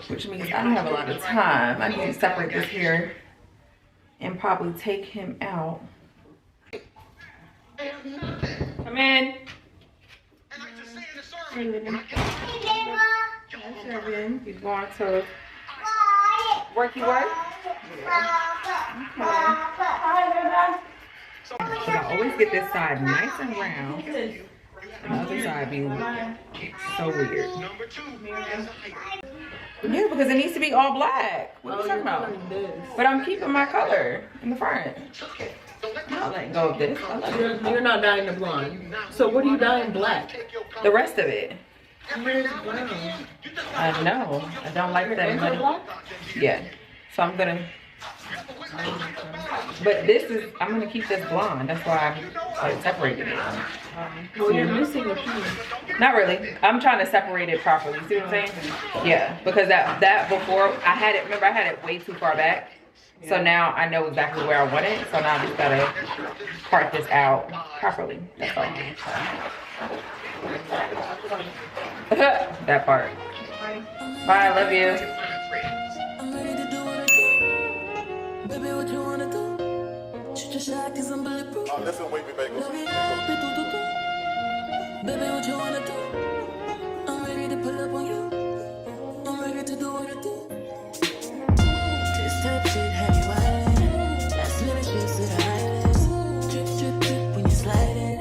which means I don't have a lot of time. I need to separate this hair and probably take him out. Come in. He's going to work. You work? So I always get this side nice and round. And the other side be so weird. Yeah, because it needs to be all black. What are you talking about? But I'm keeping my color in the front. I'm not letting go of this. You're not dyeing the blonde. So what are you dyeing black? The rest of it. I know. I don't like that muddy. Yeah. So I'm gonna But this is, I'm gonna keep this blonde. That's why I separated it. Well, you're missing a piece. Not really. I'm trying to separate it properly. See what I'm saying? Yeah, because that before I had it. Remember, I had it way too far back. So now I know exactly where I want it. So now I just gotta part this out properly. That's all. That part. Bye. Love you. I'm ready to do what I do. Baby, what you wanna do? Shoot your shot, cause I'm bulletproof. Oh, listen, wait, Love it up, baby, what you wanna do? I'm ready to pull up on you. I'm ready to do what I do. This type shit have you wildin'. Last minute shit to the highlights. Drip, drip, drip when you sliding.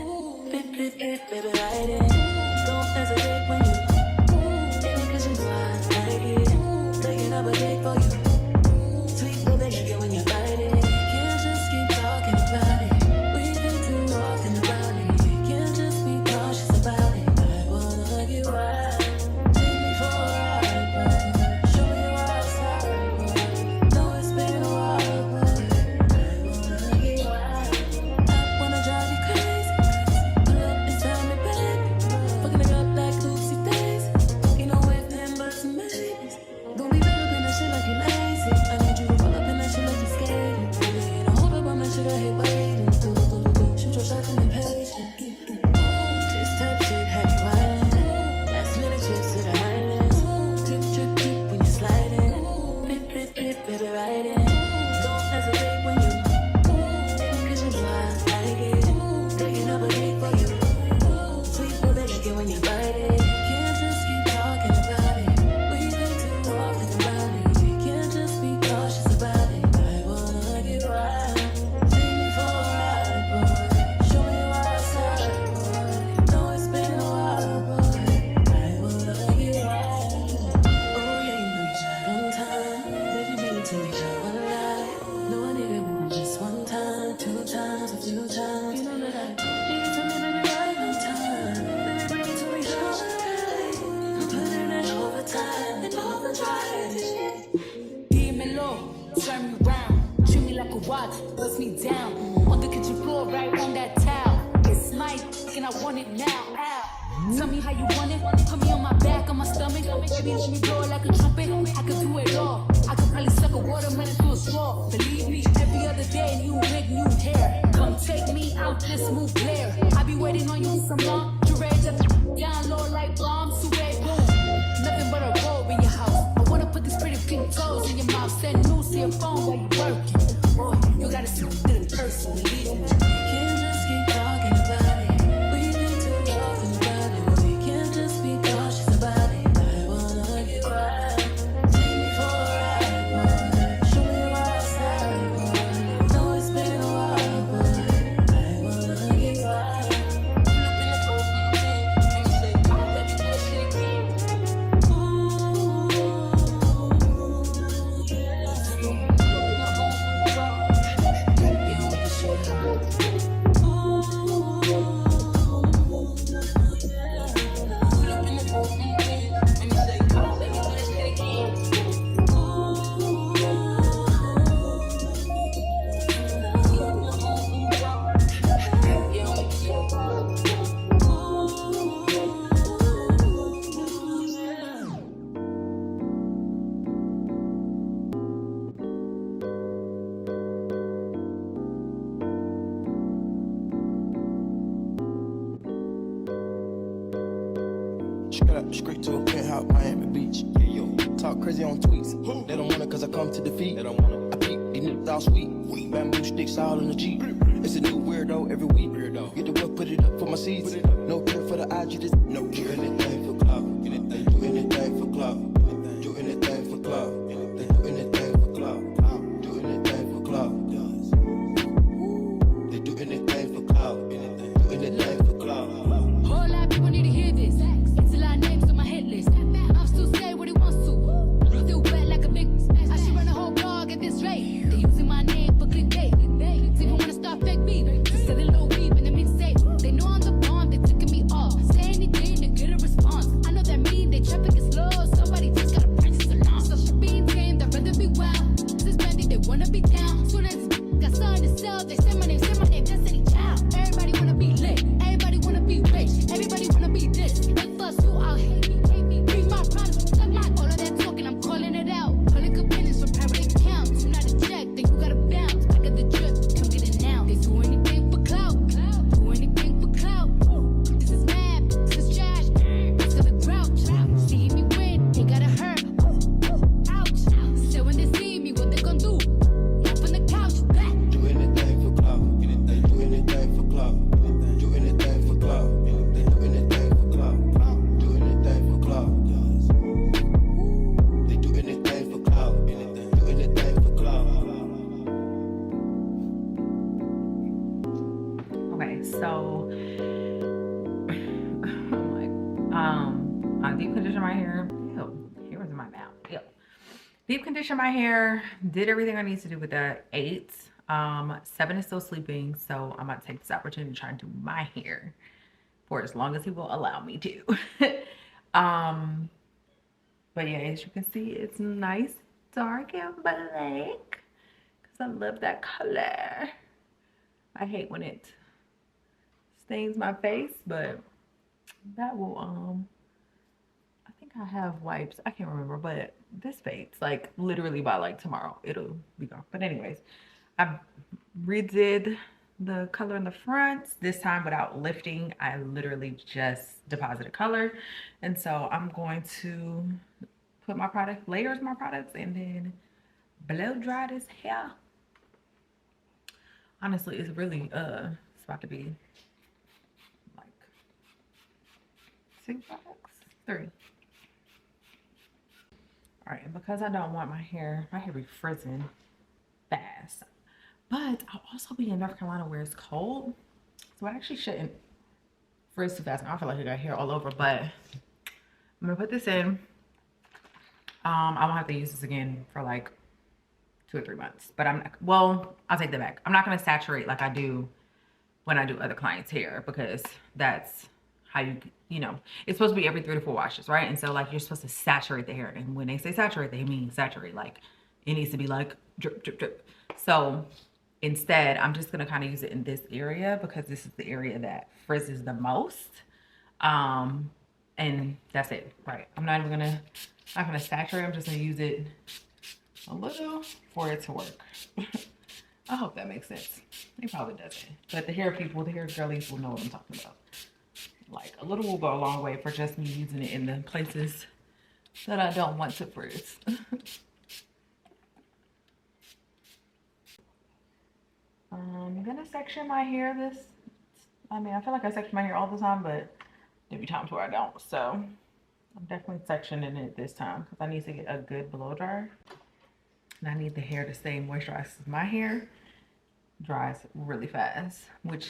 Drip, drip, drip, baby, ride it. Don't hesitate when you. Cause you know I like it. Taking up a date for you. Sweet baby, like it when you bite it. Can't just keep talking about it. We've been too talking about it. Can't just be cautious about it. I wanna get wild. Take me for a ride, boy. Show me your outside, boy. Know it's been a while, boy. I wanna get wild. I wanna drive you crazy. Pull up and tell me, baby. Fucking it up like Lucy Days. Ain't no way for him but some maybes. Don't be wrapped up in that shit like you lazy. I need you to roll up in that shit like you scared. Ain't a hold up on that shit, I hate waiting. Shoot your shot and be patient. This type shit have you wildin'. Last minute trips to the highlands. Drip, drip, drip when you sliding. Drip, drip, drip, baby, ride it. Don't hesitate when you. Cause you know I like it. Taking up a date for you. Sweet baby, like it when you bite it. Can't just keep talking about it. We've been too talking about it. Can't just be cautious about it. I wanna get wild. Take me for a ride, boy. Show me your outside, boy. Know it's been a while, boy. I wanna get wild. Oh yeah, you know you shot on time. Baby, bring it to me, shot one night. No, I need it more than just one time, 2 times, a few times. You know that I need it to me, baby, right on time. Baby, bring it to me, shot one night. I'm putting that overtime and overdrive. Dímelo, turn me round, treat me like a watch, bust me down. On the kitchen floor, right on that towel. It's mine, and I want it now. Ow. Tell me how you want it. Put me on my back, on my stomach. Baby, let me blow it like a trumpet. I could do it all. I could probably suck a watermelon through a straw. Believe me, every other day, new wig, new hair. Come take me out this smooth glare. I be waiting on you some long. Durage up, down low like bombs. Suede boom. Nothing but a robe in your house. I wanna put these pretty pink toes in your mouth. Send news to your phone while you working. Boy, you gotta see it in person. Believe me. Can't just keep talking about it. We've been too talking about it. We can't just be cautious about it. I wanna get wild. Take me for a ride, boy. Show me your outside, boy. Know it's been a while, boy. I wanna get wild. Straight to a penthouse, Miami Beach. Yeah, yo, talk crazy on tweets. They don't want it cause I come to defeat. They don't want it. I peep, these niggas all sweet. Bamboo sticks all in the Jeep. It's a new weirdo every week. Get the whip, put it up for my seeds. No care for the IG, just no care. Anything for club. They do anything for club. Do anything for club. They do anything for club. Do anything for club. They do anything for club. Do anything for club. Whole lot of people need to hear this. It's a lot of names on my hit list. I'm still saying what he wants to. Still wet like a big. I should run a whole blog at this rate. They using my name for clickbait. Even wanna start fake beef. Just sell a little weave in the mixtape. They know I'm the bomb. They ticking me off. Say anything to get a response. deep conditioned my hair. Ew, hair was in my mouth. Ew. Deep conditioned my hair. Did everything I need to do with that. 8. 7 is still sleeping, so I'm about to take this opportunity to try and do my hair for as long as he will allow me to. But yeah, as you can see, it's nice, dark and black, because I love that color. I hate when it stains my face, but that will, I think I have wipes. I can't remember, but this fades, like, literally by, like, tomorrow. It'll be gone. But anyways, I redid the color in the front, this time without lifting. I literally just deposited color. And so I'm going to put my product, layers my products, and then blow dry this hair. Honestly, it's really, it's about to be like 6 products, 3. All right, and because I don't want my hair be frizzing fast, but I'll also be in North Carolina where it's cold, so I actually shouldn't frizz too fast. I feel like I got hair all over, but I'm gonna put this in. I won't have to use this again for like 2 or 3 months, but well, I'll take that back. I'm not gonna saturate like I do when I do other clients' hair, because that's how you know, it's supposed to be every 3 to 4 washes, right? And so like you're supposed to saturate the hair, and when they say saturate, they mean saturate, like it needs to be like drip, drip, drip. So instead, I'm just gonna kind of use it in this area because this is the area that frizzes the most. And that's it, right? I'm not gonna saturate. I'm just gonna use it a little for it to work. I hope that makes sense. It probably doesn't, but the hair people, the hair girlies will know what I'm talking about. Like a little will go a long way for just me using it in the places that I don't want to frizz. I'm gonna section my hair I mean, I feel like I section my hair all the time, but there'll be times where I don't. So I'm definitely sectioning it this time because I need to get a good blow dryer. And I need the hair to stay moisturized. My hair dries really fast, which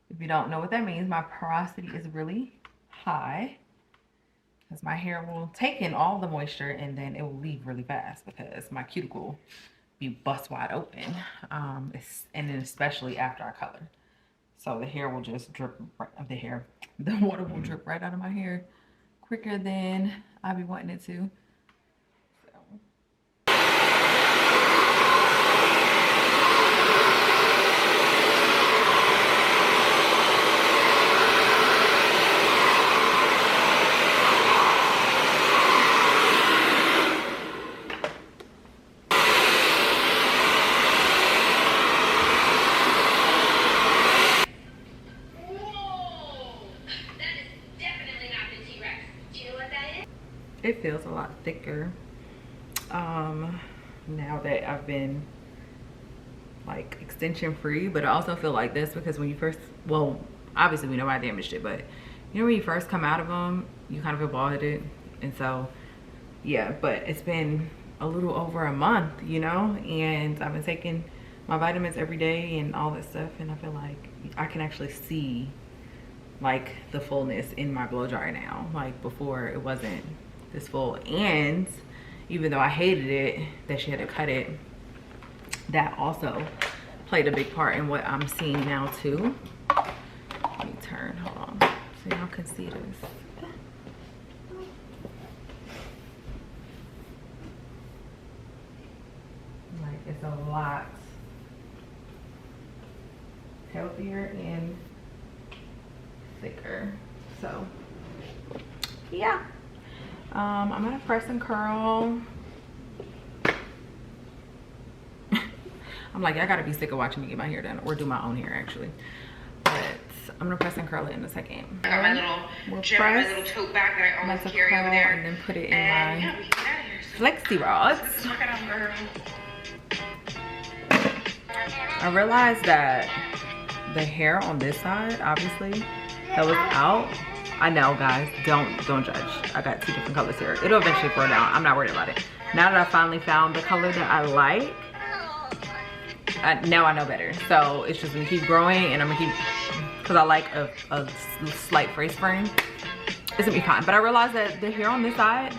if you don't know what that means, my porosity is really high because my hair will take in all the moisture and then it will leave really fast because my cuticle be bust wide open, and then especially after I color. So the hair will just drip right, the water will drip right out of my hair quicker than I be wanting it to. It feels a lot thicker now that I've been like extension free, but I also feel like this because when you first, well, obviously we know I damaged it, but you know when you first come out of them, you kind of feel bald headed, and so yeah. But it's been a little over a month, you know, and I've been taking my vitamins every day and all that stuff, and I feel like I can actually see like the fullness in my blow dryer now. Like before it wasn't this full, and even though I hated it that she had to cut it, that also played a big part in what I'm seeing now too. Let me turn, hold on, so y'all can see this. Like it's a lot healthier and thicker. So yeah. I'm gonna press and curl. I'm like, I gotta be sick of watching me get my hair done or do my own hair actually. But I'm gonna press and curl it in a second. I got my little gem, my little tote bag that I always carry over there. And then put it in my flexi rods. I realized that the hair on this side, obviously, that was out. I know, guys, don't judge. I got 2 different colors here. It'll eventually grow down. I'm not worried about it. Now that I finally found the color that I like, now I know better. So it's just gonna keep growing, and I'm gonna keep, because I like a slight face frame. it's gonna be fine. But I realized that the hair on this side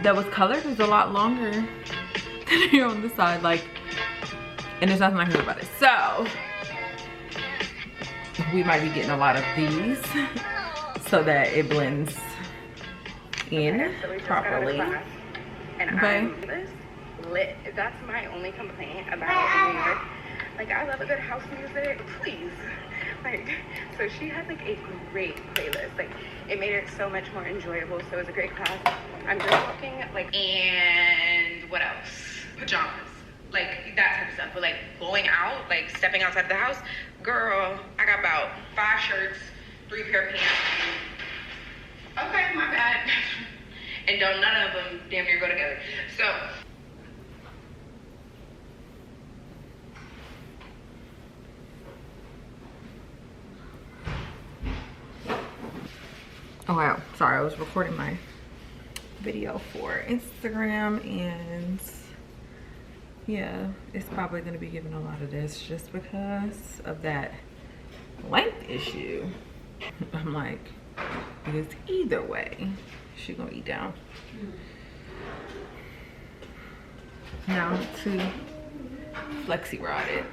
that was colored is a lot longer than the hair on this side, like, and there's nothing I can do about it. So we might be getting a lot of these so that it blends in properly. And lit. That's my only complaint about New York. Like, I love a good house music, please. Like, so she had like a great playlist. Like, it made it so much more enjoyable. So it was a great class. I'm just walking like. And what else? Pajamas, like that type of stuff. But like going out, like stepping outside of the house, girl, I got about 5 shirts, 3 pair of pants. Okay, my bad. And don't none of them damn near go together. So. Oh wow, sorry, I was recording my video for Instagram, and yeah, it's probably gonna be giving a lot of this just because of that length issue. I'm like, because either way, she gonna eat down. Now to flexi rod it.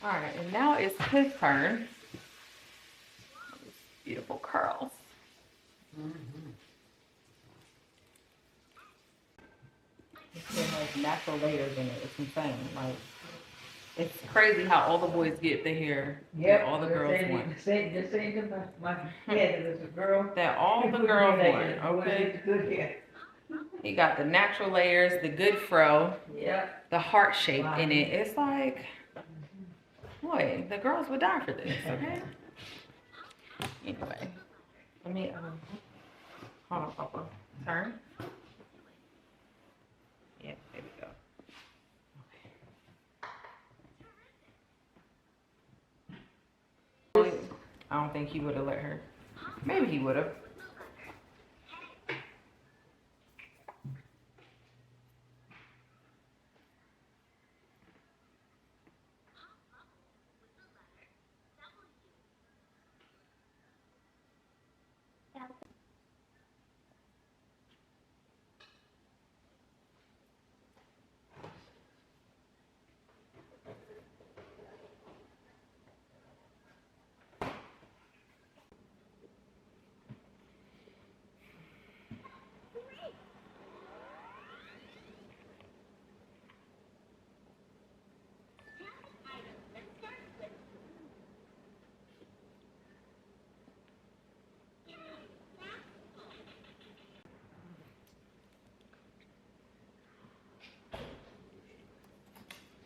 All right, and now it's his turn. These beautiful curls. It has natural layers in it. It's insane. Like, it's crazy how all the boys get the hair that all the girls want. Just say to my head, there's a girl. That all the girls want, okay? Good hair. He got the natural layers, the good fro, Yep. the heart shape in it. It's like, boy, the girls would die for this, okay? Anyway, let me, hold on, Papa. Turn. Yeah, there we go. Okay. I don't think he would have let her. Maybe he would have.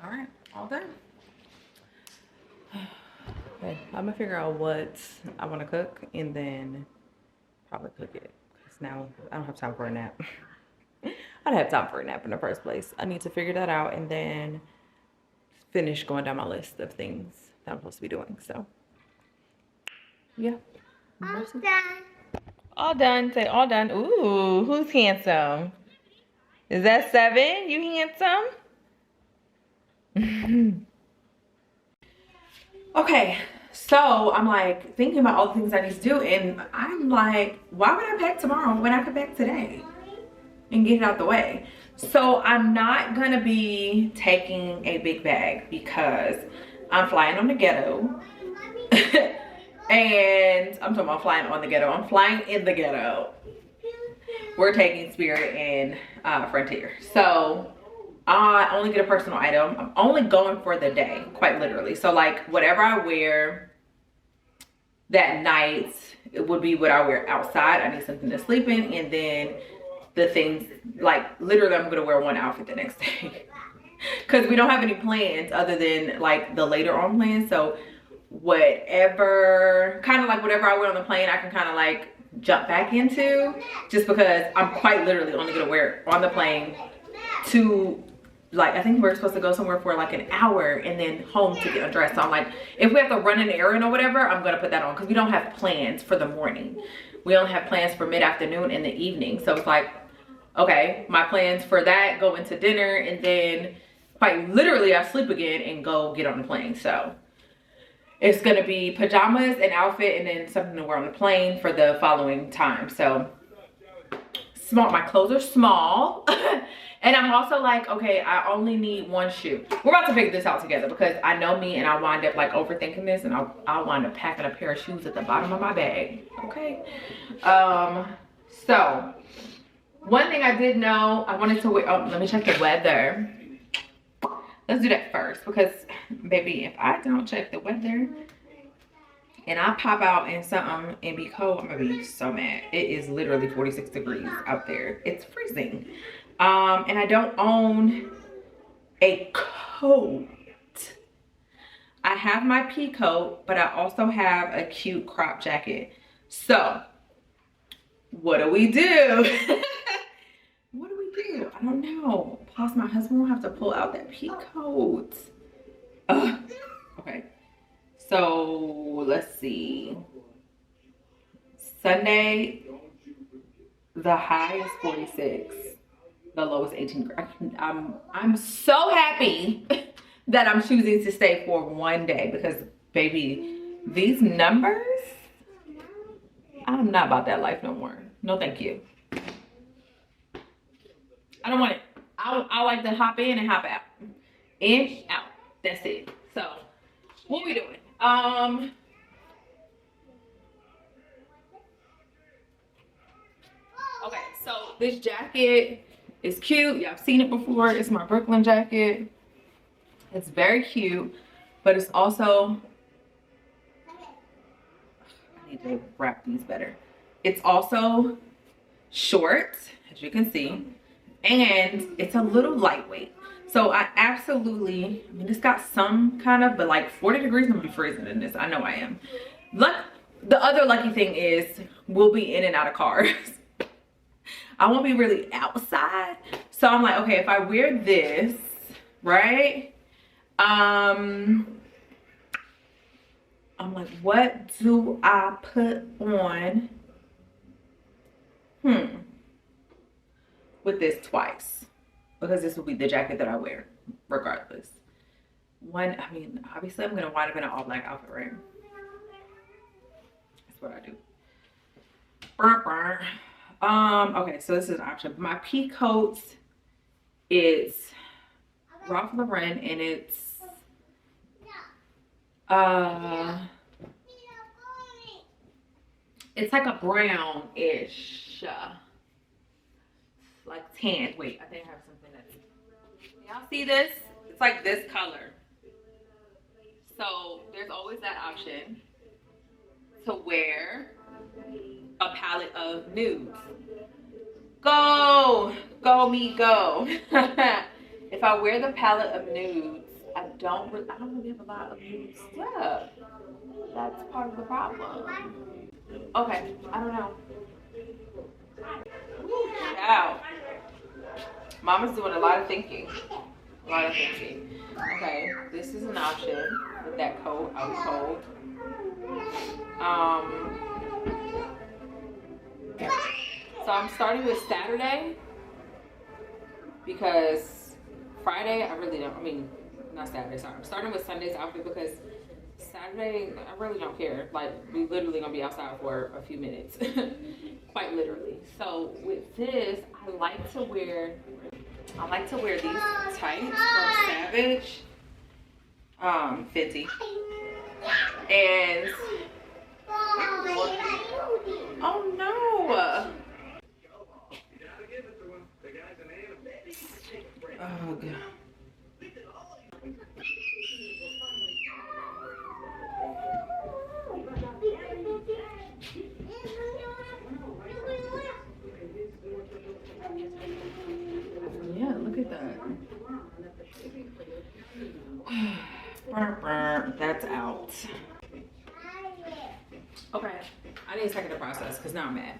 All right, all done. Okay, I'm gonna figure out what I want to cook and then probably cook it. Because now I don't have time for a nap. I don't have time for a nap in the first place. I need to figure that out and then finish going down my list of things that I'm supposed to be doing. So, yeah. All done. All done. Say all done. Ooh, who's handsome? Is that 7? You handsome? Okay, so I'm like thinking about all the things I need to do, and I'm like, why would I pack tomorrow when I could pack today and get it out the way? So I'm not gonna be taking a big bag because I'm flying on the ghetto. And I'm talking about flying on the ghetto. I'm flying in the ghetto. We're taking Spirit and Frontier. So I only get a personal item. I'm only going for the day, quite literally. So like whatever I wear that night, it would be what I wear outside. I need something to sleep in, and then the things, like literally I'm gonna wear one outfit the next day. Cause we don't have any plans other than like the later on plans. So whatever, kind of like whatever I wear on the plane, I can kind of like jump back into, just because I'm quite literally only gonna wear it on the plane to, like, I think we're supposed to go somewhere for like an hour and then home to get undressed. So I'm like, if we have to run an errand or whatever, I'm gonna put that on, because we don't have plans for the morning. We only have plans for mid-afternoon and the evening. So it's like, okay, my plans for that go into dinner, and then quite literally I sleep again and go get on the plane. So it's gonna be pajamas, an outfit, and then something to wear on the plane for the following time. So small, my clothes are small. And I'm also like, okay, I only need one shoe. We're about to figure this out together, because I know me, and I wind up like overthinking this, and I'll wind up packing a pair of shoes at the bottom of my bag, okay? So one thing I did know, I wanted to wear, oh, let me check the weather. Let's do that first, because baby, if I don't check the weather and I pop out in something and be cold, I'm gonna be so mad. It is literally 46 degrees out there. It's freezing. And I don't own a coat. I have my pea coat, but I also have a cute crop jacket. So what do we do? What do we do? I don't know. Plus my husband will have to pull out that pea coat. Okay. So let's see. Sunday, the high is 46. The lowest 18. I'm so happy that I'm choosing to stay for one day, because baby, these numbers, I'm not about that life no more. No thank you. I don't want it. I like to hop in and hop out. In, out. That's it. So what we doing? Okay, so this jacket is cute. Y'all seen it before. It's my Brooklyn jacket. It's very cute, but it's also, I need to wrap these better. It's also short, as you can see, and it's a little lightweight. So I absolutely, I mean, it's got some kind of, but like 40 degrees, I'm gonna be freezing in this. I know I am. The other lucky thing is we'll be in and out of cars. I won't be really outside. So I'm like, okay, if I wear this, right? I'm like, what do I put on? With this twice. Because this will be the jacket that I wear, regardless. One, I mean, obviously I'm gonna wind up in an all black outfit, right? That's what I do. Okay, so this is an option. My pea coat is Ralph Lauren, and it's like a brownish, like tan. Wait, I think I have something that's, y'all see this? It's like this color. So there's always that option to wear a palette of nudes. Go me, go. If I wear the palette of nudes, I don't really have a lot of nude stuff. That's part of the problem. Okay, I don't know. Wow. Mama's doing a lot of thinking. Okay, this is an option with that coat. I was cold. So I'm starting with Saturday, because Friday I really don't, I mean, not Saturday, sorry. I'm starting with Sunday's outfit, because Saturday I really don't care. Like, we literally gonna be outside for a few minutes. Quite literally. So with this, I like to wear these tights from Savage, Fenty, and oh no. Oh god. Yeah, look at that. That's out. Okay, I need a second to process because now I'm mad.